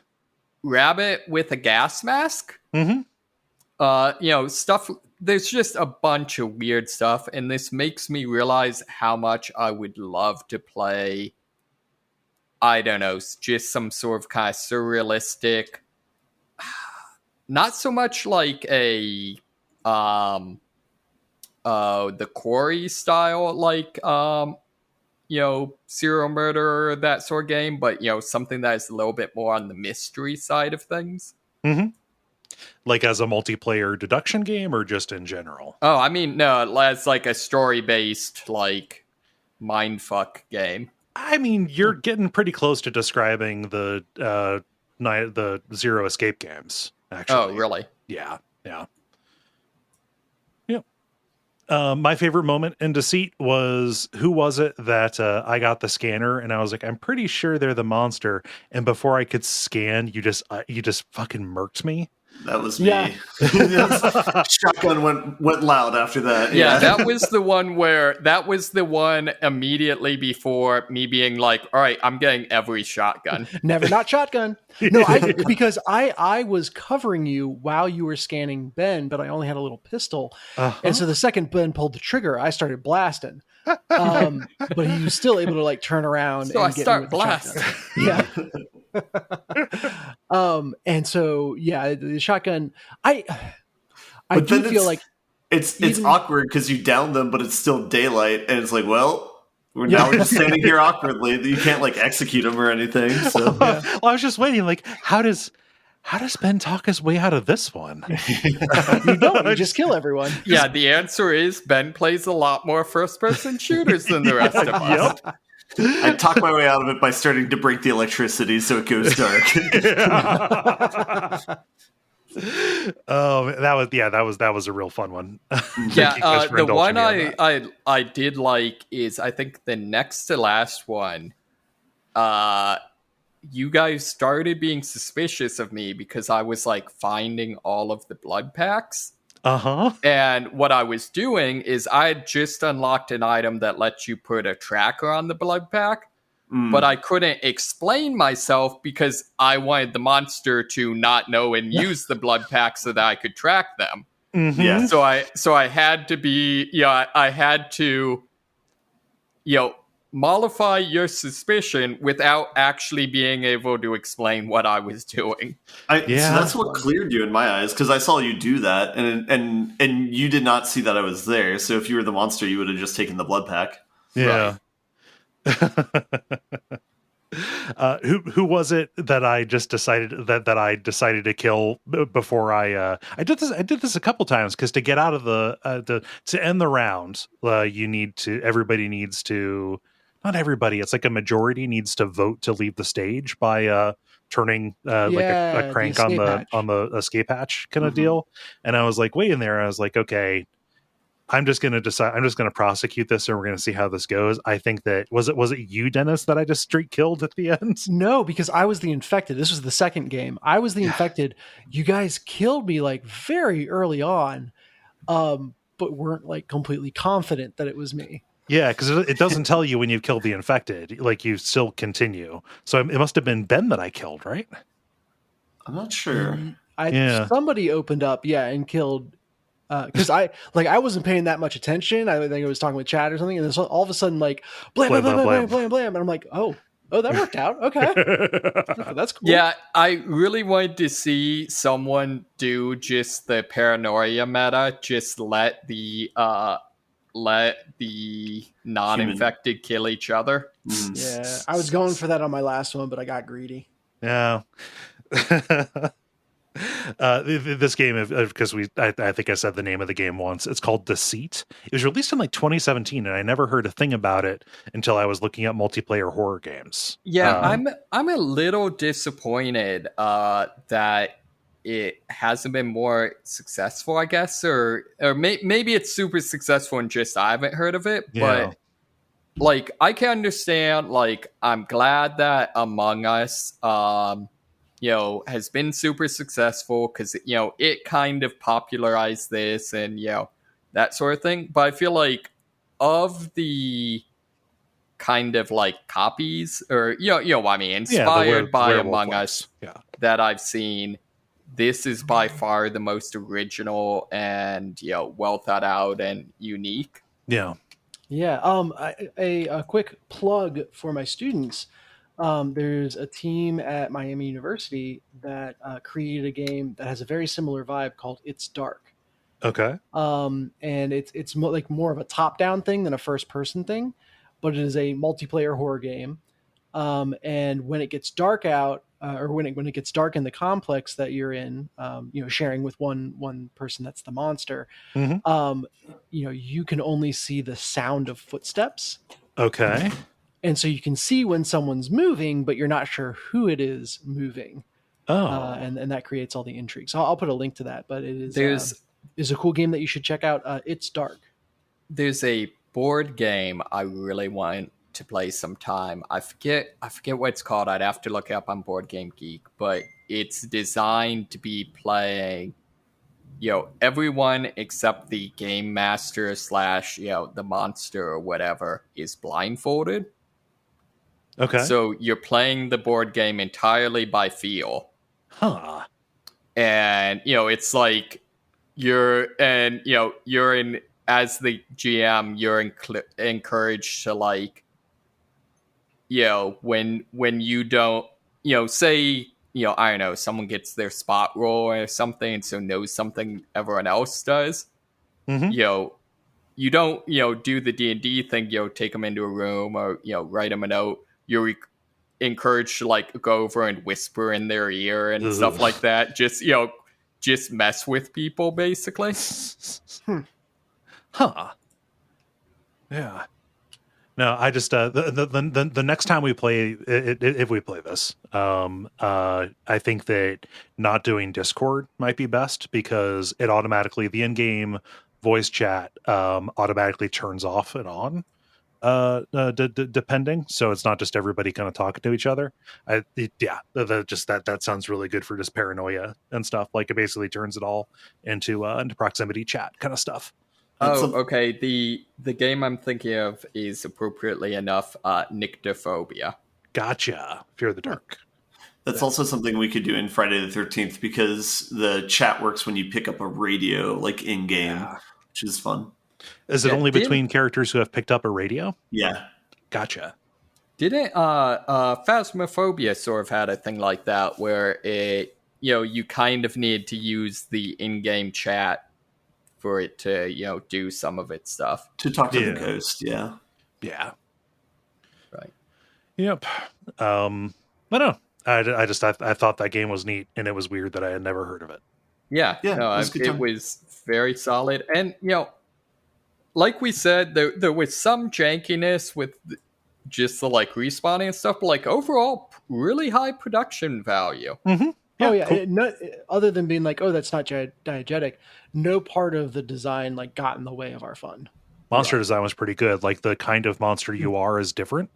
Rabbit with a gas mask. Mm-hmm. Stuff. There's just a bunch of weird stuff, and this makes me realize how much I would love to play. I don't know, just some sort of kind of surrealistic, not so much like a the Quarry style, like serial murder, that sort of game, but something that is a little bit more on the mystery side of things. Mm-hmm. Like as a multiplayer deduction game, or just in general? Oh, I mean, no, as like a story-based, like, mindfuck game. I mean, you're getting pretty close to describing the Zero Escape games, actually. Oh, really? Yeah. My favorite moment in Deceit was, who was it that I got the scanner and I was like, I'm pretty sure they're the monster, and before I could scan, you just fucking murked me. That was me. Yeah. Shotgun went loud after that. Yeah, that was the one immediately before me being like, all right, I'm getting every shotgun. Never not shotgun. No, because I was covering you while you were scanning Ben, but I only had a little pistol. And so the second Ben pulled the trigger, I started blasting. But he was still able to like turn around so and I get start me with the blasting. shotgun. Yeah. And so the shotgun, I do feel like it's awkward because you down them, but it's still daylight, and it's like, well, we're just standing here awkwardly. You can't like execute them or anything. So well, I was just waiting, like, how does Ben talk his way out of this one? You don't. You just kill everyone. Yeah, the answer is Ben plays a lot more first-person shooters than the rest of us. Yep. I talk my way out of it by starting to break the electricity so it goes dark. Oh, that was a real fun one. Yeah, the one I did like is, I think, the next to last one. You guys started being suspicious of me because I was like finding all of the blood packs. And what I was doing is I had just unlocked an item that lets you put a tracker on the blood pack, but I couldn't explain myself because I wanted the monster to not know and use the blood pack so that I could track them. Mm-hmm. Yeah. So I had to be, I had to, mollify your suspicion without actually being able to explain what I was doing. So that's what cleared you in my eyes, because I saw you do that, and you did not see that I was there. So if you were the monster, you would have just taken the blood pack. Yeah. Right. Who was it that I just decided that I decided to kill before I did this a couple times, because to get out of the to end the round, everybody needs to. Not everybody, it's like a majority needs to vote to leave the stage by turning like a crank on the escape hatch kind of deal. And I was like waiting there, I was like, okay, I'm just going to prosecute this, and we're going to see how this goes. I think that was it you, Dennis, that I just streak killed at the end? No, because I was the infected. This was the second game. I was the infected. You guys killed me like very early on, but weren't like completely confident that it was me. Yeah, because it doesn't tell you when you've killed the infected. Like, you still continue. So it must have been Ben that I killed, right? I'm not sure. Somebody opened up, and killed. Because I wasn't paying that much attention. I think I was talking with Chad or something, and then all of a sudden, like, blam, blam, blam, blam, blam, blam, and I'm like, oh, that worked out. Okay, that's cool. Yeah, I really wanted to see someone do just the paranoia meta, just let the non-infected kill each other. Yeah, I was going for that on my last one, but I got greedy. Yeah. This game, because I think I said the name of the game once. It's called Deceit. It was released in like 2017, and I never heard a thing about it until I was looking at multiplayer horror games. Yeah, I'm a little disappointed that it hasn't been more successful, I guess, or maybe it's super successful and just I haven't heard of it. Yeah. But like, I can understand. Like, I'm glad that Among Us, has been super successful, because it kind of popularized this, and that sort of thing. But I feel like of the kind of like copies, or you know what I mean, inspired by Among Us that I've seen, this is by far the most original and well thought out and unique. Yeah. A quick plug for my students. There's a team at Miami University that created a game that has a very similar vibe called It's Dark. Okay. And it's more of a top-down thing than a first-person thing, but it is a multiplayer horror game. And when it gets dark out, or when it gets dark in the complex that you're in, sharing with one person that's the monster, you can only see the sound of footsteps. Okay. And so you can see when someone's moving, but you're not sure who it is moving. And that creates all the intrigue. So I'll put a link to that, but it is a cool game that you should check out. It's Dark. There's a board game I really want to play sometime. I forget what it's called. I'd have to look it up on Board Game Geek, but it's designed to be playing everyone except the game master / the monster or whatever is blindfolded. Okay. So you're playing the board game entirely by feel. Huh. And it's like you're in, as the GM, you're encouraged to when you don't, say, I don't know, someone gets their spot roll or something, and so knows something everyone else does. You don't, do the D&D thing, take them into a room or, write them a note. You're encouraged to go over and whisper in their ear and stuff like that. Just mess with people, basically. Huh. Yeah. No, I just the next time we play it, if we play this, I think that not doing Discord might be best, because it automatically, the in-game voice chat automatically turns off and on, depending. So it's not just everybody kind of talking to each other. That sounds really good for just paranoia and stuff. Like, it basically turns it all into proximity chat kind of stuff. Okay. The game I'm thinking of is, appropriately enough, Nyctophobia. Gotcha. Fear of the dark. That's also something we could do in Friday the 13th, because the chat works when you pick up a radio, in game, which is fun. Is it only between characters who have picked up a radio? Yeah. Gotcha. Didn't Phasmophobia sort of had a thing like that, where you kind of need to use the in-game chat for it to, do some of its stuff. To talk to the ghost, yeah. Yeah. Right. Yep. I don't know. I thought that game was neat, and it was weird that I had never heard of it. Yeah. No, it was very solid. And, like we said, there was some jankiness with just the respawning and stuff, but overall, really high production value. Mm-hmm. Yeah, cool. Other than being that's not diegetic, no part of the design got in the way of our fun. Monster design was pretty good. The kind of monster you are is different.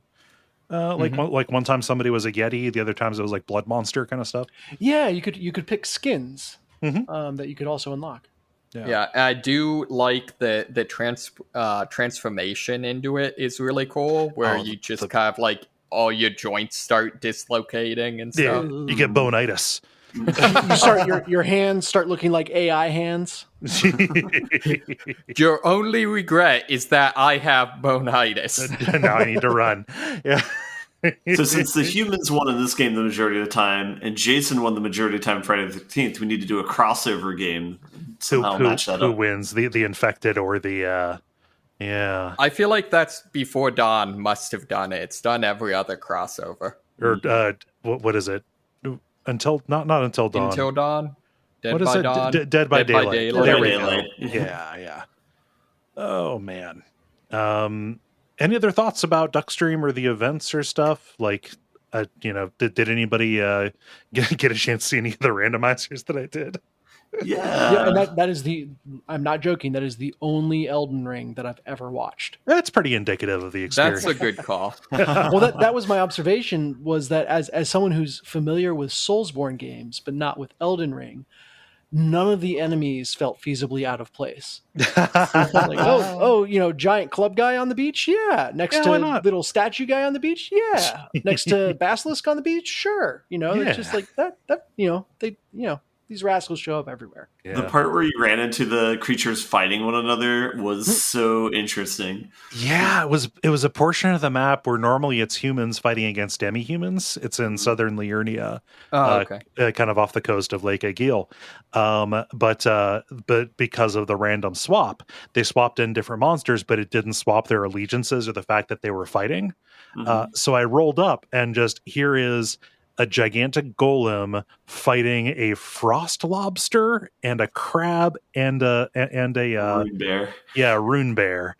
One time somebody was a Yeti, the other times it was blood monster kind of stuff. Yeah, you could pick skins that you could also unlock. Yeah, I do like the transformation into it is really cool, where you just kind of all your joints start dislocating and stuff. Yeah, you get bonitis. You start your hands start looking like AI hands. Your only regret is that I have bonitis. Now I need to run. Yeah. So since the humans won in this game the majority of the time, and Jason won the majority of the time Friday the 13th, we need to do a crossover game. Who wins, the infected or the yeah. I feel like that's before Dawn must have done it. It's done every other crossover. Or what is it? Not until Dawn. Until Dawn. Dead by Dawn. Dead by Daylight. There we go. Yeah. Oh man. Any other thoughts about Duckstream or the events or stuff? Did anybody get a chance to see any of the randomizers that I did? Yeah. And that is I'm not joking, that is the only Elden Ring that I've ever watched. That's pretty indicative of the experience. That's a good call. Well, that was my observation, was that as someone who's familiar with Soulsborne games, but not with Elden Ring, none of the enemies felt feasibly out of place. Like, oh, giant club guy on the beach? Yeah. Next Yeah, why to not? little statue guy on the beach? Yeah. Next to basilisk on the beach? Sure. It's just Yeah. like these rascals show up everywhere. The Yeah. part where you ran into the creatures fighting one another was so interesting. Yeah, it was a portion of the map where normally it's humans fighting against demi-humans. It's in southern Liurnia, Okay. kind of off the coast of Lake Aegil. But because of the random swap, they swapped in different monsters, but it didn't swap their allegiances or the fact that they were fighting. So I rolled up and just here is a gigantic golem fighting a frost lobster and a crab and a Rune bear. rune bear.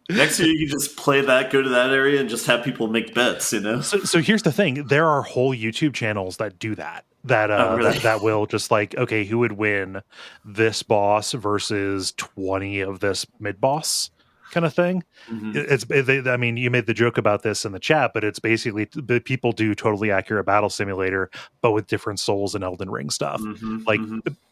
Next year, you can just play that, go to that area, and just have people make bets. So here's the thing: there are whole YouTube channels that do that. Really? That will just like, okay, who would win this boss versus 20 of this mid boss kind of thing. I mean, you made the joke about this in the chat, but it's basically people do totally accurate battle simulator, but with different Souls and Elden Ring stuff.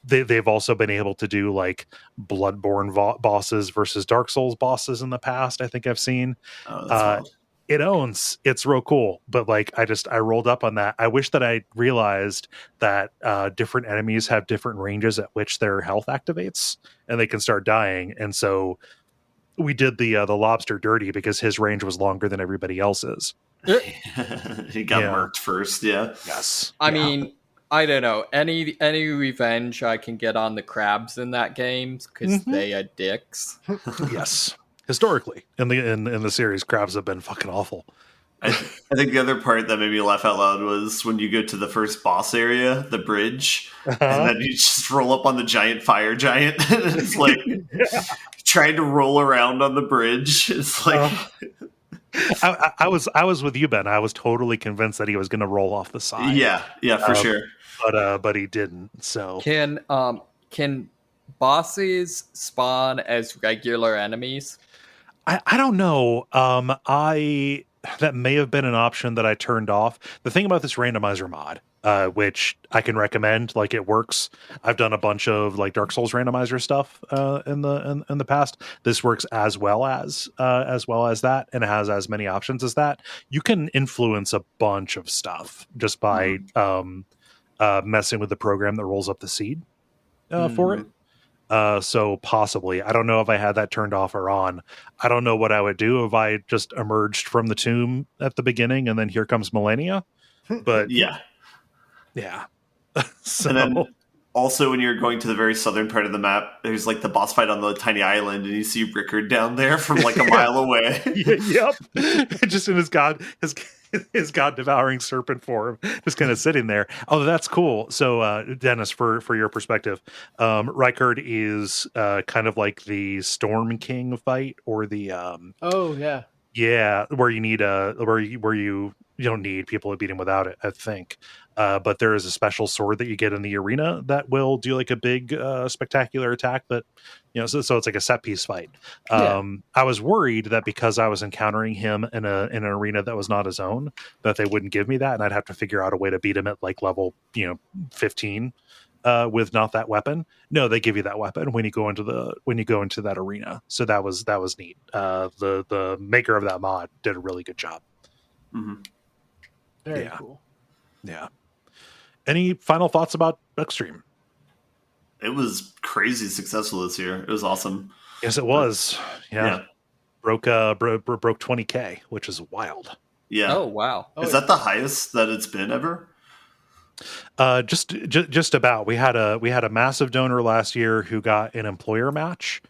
They've also been able to do like Bloodborne bosses versus Dark Souls bosses in the past. I think I've seen. Oh, that's It's real cool, but like I rolled up on that. I wish that I realized that different enemies have different ranges at which their health activates and they can start dying. And so we did the lobster dirty because his range was longer than everybody else's. He got murked first. Yeah. Yes. I mean, I don't know, any revenge I can get on the crabs in that game because they are dicks. Yes. Historically, in the series, crabs have been fucking awful. I think the other part that made me laugh out loud was when you go to the first boss area, the bridge, and then you just roll up on the giant fire giant. And it's like trying to roll around on the bridge. It's like I was with you, Ben. I was totally convinced that he was going to roll off the side. Yeah, for sure. But he didn't. So can bosses spawn as regular enemies? I don't know. That may have been an option that I turned off. The thing about this randomizer mod, which I can recommend, like it works. I've done a bunch of like Dark Souls randomizer stuff in the past. This works as well as that, and it has as many options as that. You can influence a bunch of stuff just by messing with the program that rolls up the seed for it. So possibly, I don't know if I had that turned off or on. I don't know what I would do if I just emerged from the tomb at the beginning and then here comes Millennia. But yeah. So, and then also when you're going to the very southern part of the map, there's like the boss fight on the tiny island, and you see Rickard down there from like a mile away. Yep, just in his god devouring serpent form, just kind of sitting there. Oh, that's cool. So Dennis, for your perspective, Rickard is kind of like the Storm King fight, or the where you need where you don't need people to beat him without it, I think. But there is a special sword that you get in the arena that will do like a big spectacular attack that, so it's like a set piece fight. I was worried that because I was encountering him in an arena that was not his own, that they wouldn't give me that, and I'd have to figure out a way to beat him at like level 15 with not that weapon. No, they give you that weapon when you go into that arena. So that was neat. The maker of that mod did a really good job. Very cool. Yeah. Any final thoughts about Duckstream? It was crazy successful this year. It was awesome. Yes, it was. Yeah. Broke 20K, which is wild. Yeah. Oh wow. Is that the highest that it's been ever? Just about. We had a massive donor last year who got an employer match.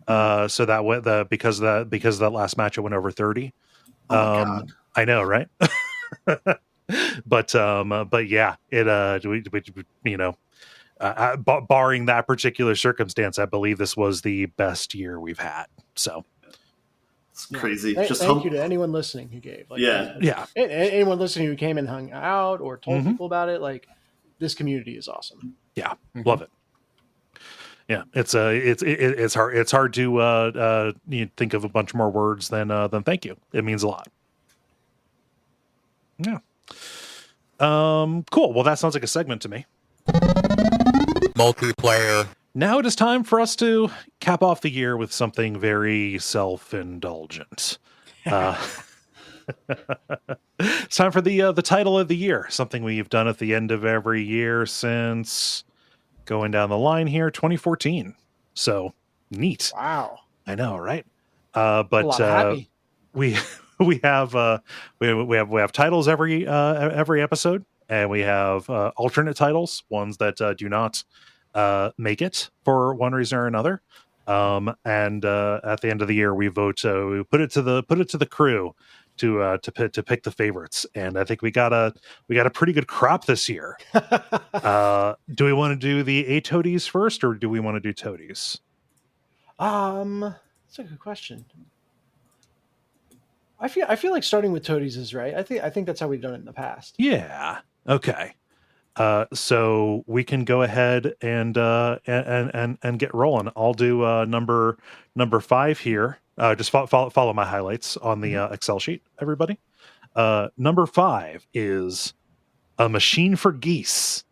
So that because of that last match it went over 30. Oh my God. I know, right? but yeah, barring that particular circumstance, I believe this was the best year we've had. So it's crazy. Thank you to anyone listening who gave. Anyone listening who came and hung out or told people about it. Like, this community is awesome. Yeah, love it. Yeah, it's hard to think of a bunch more words than thank you. It means a lot. Yeah. Cool. Well, that sounds like a segment to me. Multiplayer. Now it is time for us to cap off the year with something very self-indulgent. It's time for the title of the year, something we've done at the end of every year since going down the line here, 2014. So neat. Wow. I know, right? A lot of happy. We we have titles every episode, and we have alternate titles, ones that do not make it for one reason or another. And at the end of the year, we vote. We put it to the crew to pick the favorites, and I think we got a pretty good crop this year. Do we want to do the A toadies first, or do we want to do toadies? That's a good question. I feel like starting with toadies is right. I think that's how we've done it in the past. Yeah. Okay. So we can go ahead and get rolling. I'll do number 5 here. Just follow my highlights on the Excel sheet, everybody. Number 5 is A Machine for Geese.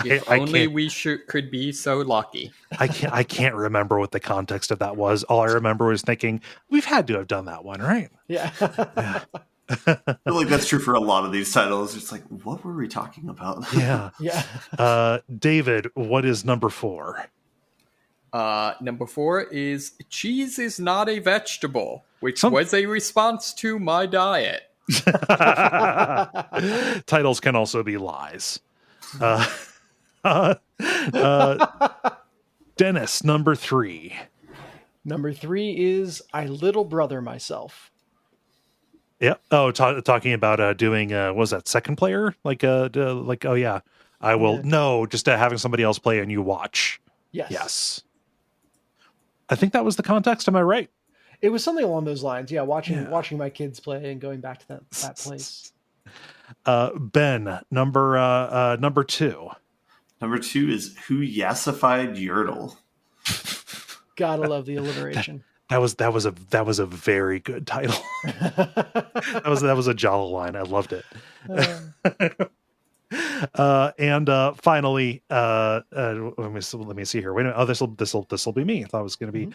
If only we could be so lucky. I can't remember what the context of that was. All I remember was thinking, we've had to have done that one, right? Yeah. I feel like that's true for a lot of these titles. It's like, what were we talking about? Yeah. Yeah. David, what is number 4? Number 4 is Cheese is Not a Vegetable, which was a response to my diet. Titles can also be lies. Dennis, number 3. Number 3 is I Little Brother Myself. Yeah. Oh, talking about doing was that second player? Oh yeah. I will just having somebody else play and you watch. Yes. I think that was the context. Am I right? It was something along those lines. Yeah, watching my kids play and going back to that place. Ben, number 2. Number 2 is Who Yassified Yertle. Gotta love the alliteration. That was a very good title. that was a Jala line. I loved it. And finally, let me see here. Wait a minute. Oh, this will be me. I thought it was going to be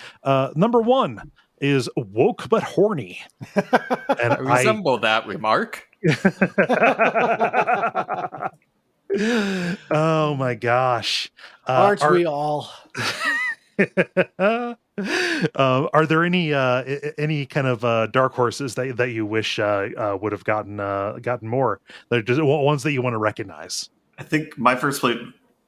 number 1 is Woke but Horny. And I resemble that remark. Oh my gosh! Aren't we all? Are there any kind of dark horses that you wish would have gotten more? They're just ones that you want to recognize. I think my first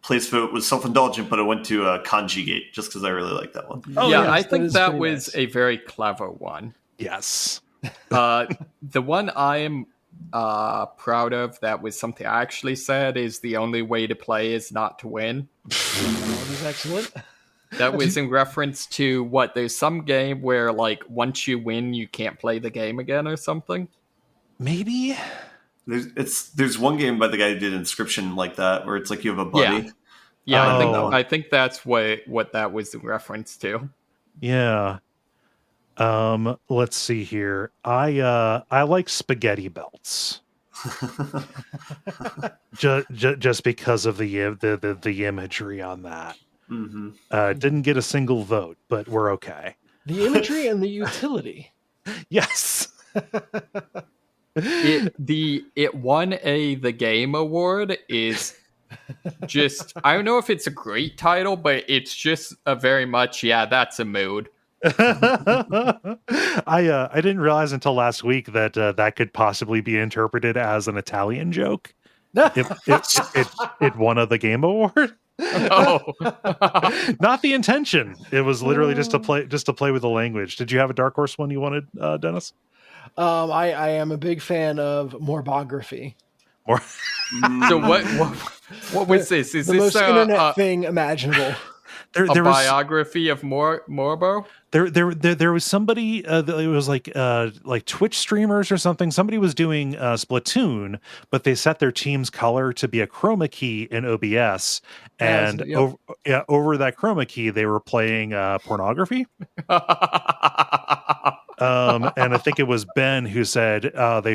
place vote was self-indulgent, but it went to Conjugate just because I really like that one. Oh, yeah, I think that was a very clever one. Yes. The one I am proud of, that was something I actually said, is the only way to play is not to win. That was excellent. That was in reference to there's some game where once you win you can't play the game again or something. Maybe there's one game by the guy who did Inscription like that, where it's like you have a buddy. Yeah. I think that's what that was in reference to. Yeah. Let's see here. I like Spaghetti Belts. just because of the imagery on that. Mm-hmm. Didn't get a single vote, but we're okay. The imagery and the utility. Yes. It won the game award is just, I don't know if it's a great title, but it's just a very much, that's a mood. I didn't realize until last week that that could possibly be interpreted as an Italian joke. It won the game award. Oh. Not the intention. It was literally just to play with the language. Did you have a dark horse one you wanted, Dennis? I am a big fan of Morbography. So what was this? Is the this most internet thing imaginable? There was biography of Morbo? There was somebody it was like Twitch streamers or something. Somebody was doing Splatoon, but they set their team's color to be a chroma key in OBS, and over that chroma key they were playing pornography. And I think it was Ben who said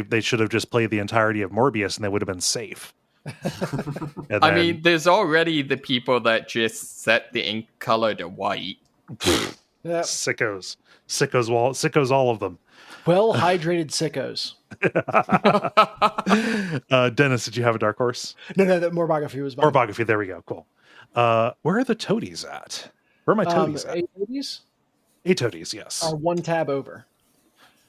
they should have just played the entirety of Morbius and they would have been safe. And I then, mean, there's already the people that just set the ink color to white. Yep. sickos, all of them. Well hydrated sickos. Dennis, did you have a dark horse? No, that Morbography was mine. Morbography, there we go. Cool. Where are the toadies at? Where are my toadies at? 8 toadies? 8 toadies, yes. One tab over.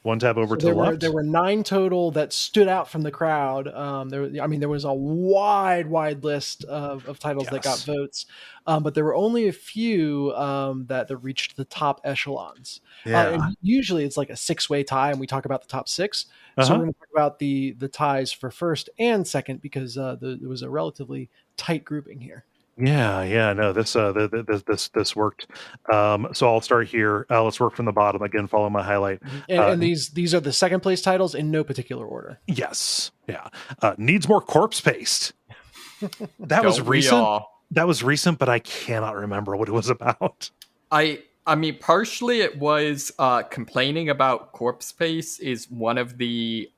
One tab over to the left. There were 9 total that stood out from the crowd. There was a wide list of titles that got votes, but there were only a few that reached the top echelons. And usually it's like a 6-way tie, and we talk about the top 6. So we're going to talk about the ties for first and second because there was a relatively tight grouping here. Yeah. No, this worked. So I'll start here. Let's work from the bottom again. Follow my highlight. And these are the second place titles in no particular order. Yes. Yeah. Needs more corpse paste. That was recent. That was recent, but I cannot remember what it was about. I mean, partially it was complaining about corpse paste is one of the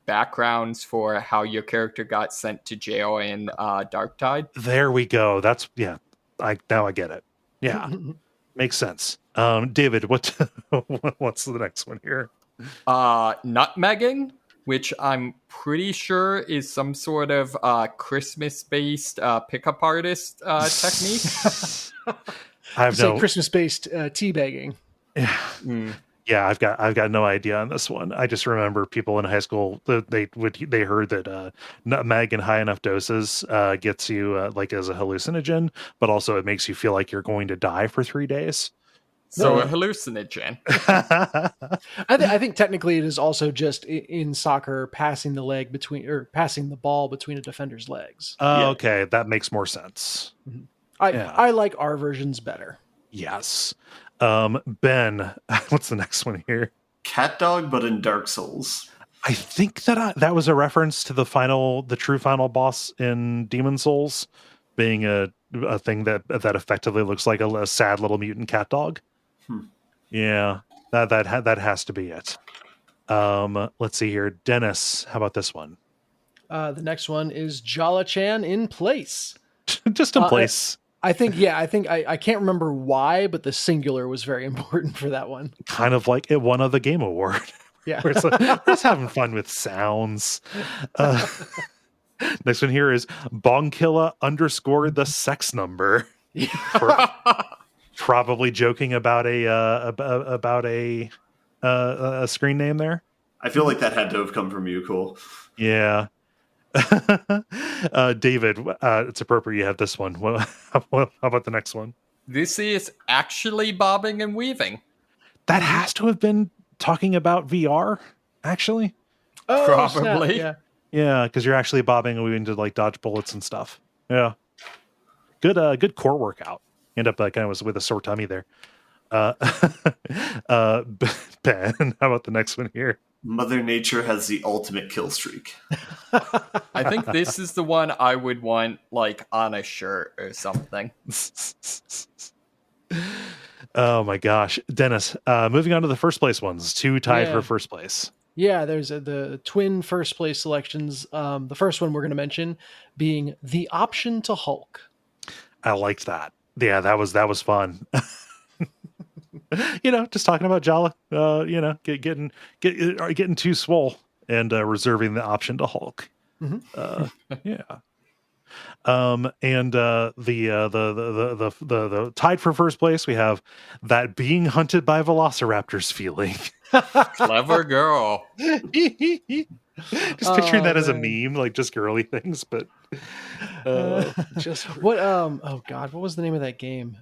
backgrounds for how your character got sent to jail in Darktide. There we go. That's now I get it. Yeah, makes sense. David, what's the next one here? Nutmegging, which I'm pretty sure is some sort of Christmas-based pickup artist technique. I have Christmas-based teabagging. Yeah. Yeah, I've got no idea on this one. I just remember people in high school they heard that nutmeg in high enough doses gets you like as a hallucinogen, but also it makes you feel like you're going to die for 3 days. So a hallucinogen. I think technically it is also just in soccer passing the ball between a defender's legs. Okay, that makes more sense. Mm-hmm. I like our versions better. Yes. Ben, what's the next one here? Cat dog, but in Dark Souls. I think that was a reference to the true final boss in Demon Souls being a thing that effectively looks like a sad little mutant cat dog. Yeah, that has to be it. Let's see here. Dennis, how about this one? The next one is Jala-chan in place. Just in place. I can't remember why, but the singular was very important for that one. Kind of like it won of the Game Award. Yeah. We're just having fun with sounds. Next one here is Bongkilla _ the sex number. Probably joking about a screen name there. I feel like that had to have come from you, Cole. Yeah. David, it's appropriate you have this one. How about the next one? This is actually bobbing and weaving. That has to have been talking about VR, actually. Oh, probably. Snap. Yeah, because you're actually bobbing and weaving to like dodge bullets and stuff. Yeah, good core workout. End up kind of with a sore tummy there. Ben, how about the next one here? Mother Nature has the ultimate kill streak. I think this is the one I would want like on a shirt or something. Oh my gosh. Dennis, moving on to the first place ones. 2 tied for first place. Yeah, there's the twin first place selections. The first one we're going to mention being the option to Hulk. I liked that. Yeah, that was fun. Just talking about Jala, getting too swole and reserving the option to Hulk. Mm-hmm. Yeah. And the tied for first place, we have that being hunted by velociraptors feeling. Clever girl. Just picturing that as a meme, like just girly things, but just what? Oh God, what was the name of that game?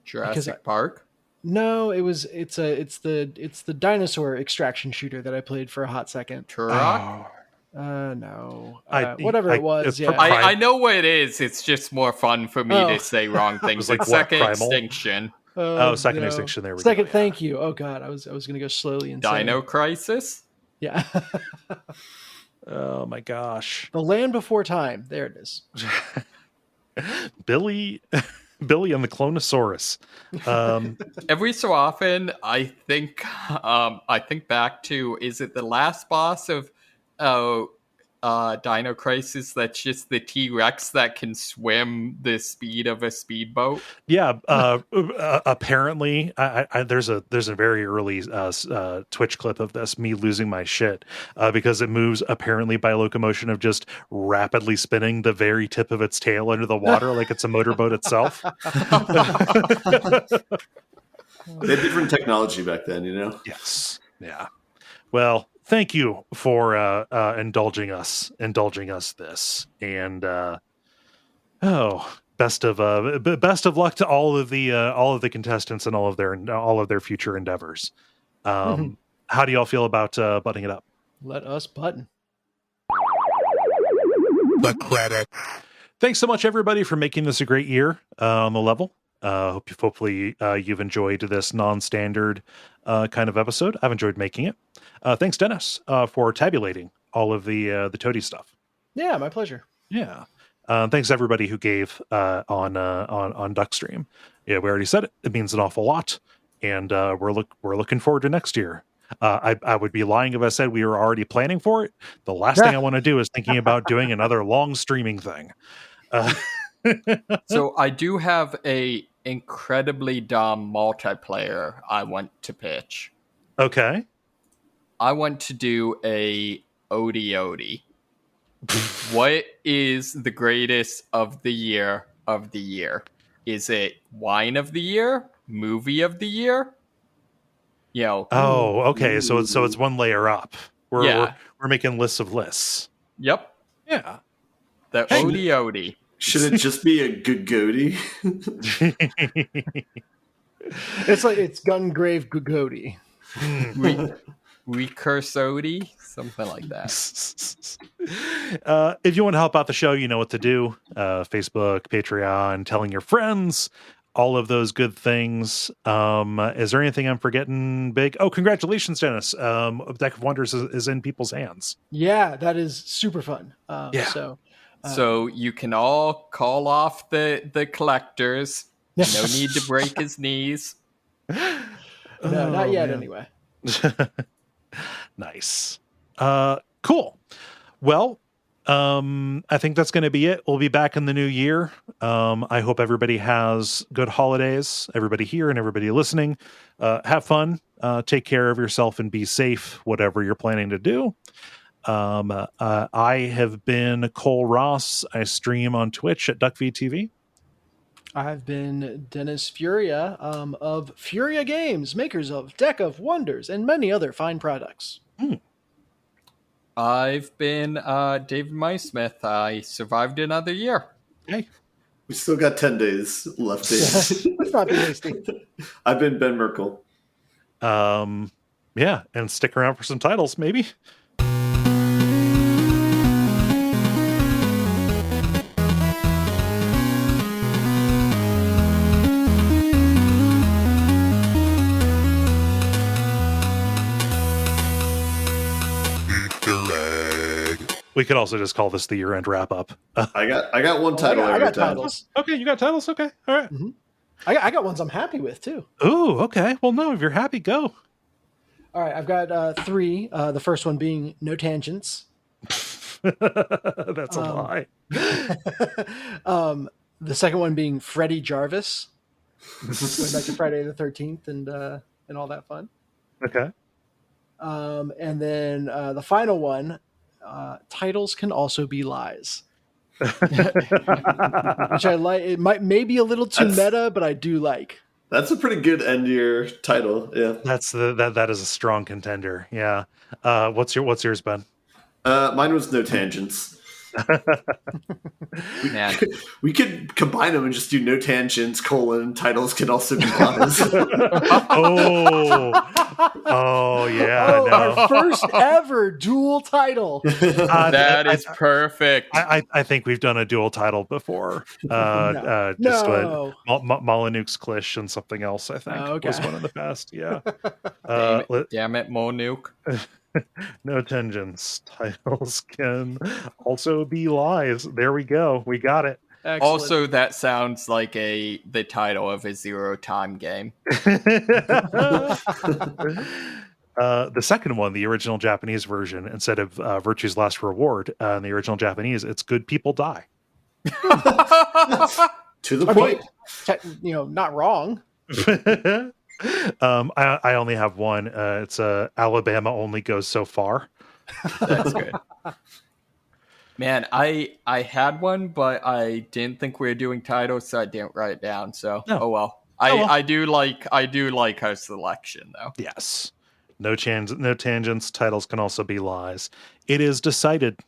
Jurassic Park? No, it's the dinosaur extraction shooter that I played for a hot second. Turok? No. Whatever it was. Yeah. I know what it is. It's just more fun for me to say wrong things. Like it's Second Extinction. Second Extinction. There we go. Second. Thank you. Oh God, I was going to go slowly and Dino Crisis. Yeah. Oh my gosh. The Land Before Time. There it is. Billy. Billy and the Clonosaurus. Every so often, I think back to, is it the last boss of Dino Crisis that's just the T-Rex that can swim the speed of a speedboat? Yeah, apparently, there's a very early Twitch clip of this, me losing my shit because it moves apparently by locomotion of just rapidly spinning the very tip of its tail under the water like it's a motorboat itself. They had different technology back then, you know? Yes. Yeah. Well, thank you for indulging us this, and best of luck to all of the contestants and all of their future endeavors. How do y'all feel about butting it up? Let us button. The credit. Thanks so much, everybody, for making this a great year on the level. Hopefully you've enjoyed this non-standard kind of episode. I've enjoyed making it. Thanks, Dennis, for tabulating all of the Toady stuff. Yeah, my pleasure. Yeah. Thanks everybody who gave on Duckstream. Yeah, we already said it. It means an awful lot, and we're looking forward to next year. I would be lying if I said we were already planning for it. The last thing I want to do is thinking about doing another long streaming thing. So I do have a incredibly dumb multiplayer I want to pitch. Okay. I want to do a Odie. What is the greatest of the year of the year? Is it wine of the year? Movie of the year? You know. Oh, okay. So it's one layer up. Yeah. We're making lists of lists. Yep. Yeah. The Odie. Should it just be a Gugodi? It's Gungrave Gugodi. We curse Odie, something like that. If you want to help out the show, you know what to do. Facebook, Patreon, telling your friends, all of those good things. Is there anything I'm forgetting big? Oh, congratulations, Dennis. Deck of Wonders is in people's hands. Yeah, that is super fun. Yeah. So you can all call off the collectors. No need to break his knees. No, not yet, man. anyway. Nice. Cool. Well, I think that's going to be it. We'll be back in the new year. I hope everybody has good holidays, everybody here and everybody listening. Have fun, take care of yourself and be safe, whatever you're planning to do. I have been Kole Ross. I stream on Twitch at Duckfeed.tv. I've been Dennis Furia of Furia Games, makers of Deck of Wonders and many other fine products. I've been David Mysmith. I survived another year. Hey. We still got 10 days left. Let's not be hasty. I've been Ben Merkel. Yeah, and stick around for some titles, maybe. We could also just call this the year-end wrap-up. I got one title I every got time. titles. Okay, you got titles? Okay, all right. Mm-hmm. I got ones I'm happy with, too. Ooh, okay. Well, no, if you're happy, go. All right, I've got 3. The first one being No Tangents. That's a lie. The second one being Freddy Jarvis. Going back to Friday the 13th and all that fun. Okay. And then the final one, titles can also be lies. Which I like. It may be a little too meta, but I do like. That's a pretty good end year title. Yeah. That is a strong contender. Yeah. What's yours, Ben? Mine was No Tangents. Man. We could combine them and just do No Tangents, titles can also be lies. Oh yeah. No. Our first ever dual title. That is perfect. I think we've done a dual title before. No. Molyneux's Clish and something else, I think, was one in the past. Yeah. Damn it, Molyneux. No Tangents. Titles can also be lies. There we go. We got it. Excellent. Also, that sounds like the title of a zero-time game. The second one, the original Japanese version, instead of Virtue's Last Reward, in the original Japanese, it's Good People Die. To the point. Not wrong. I only have one. It's Alabama Only Goes So Far. That's good. Man, I had one, but I didn't think we were doing titles, so I didn't write it down. So, oh well. I do like our selection, though. Yes. No tangents. Titles can also be lies. It is decided.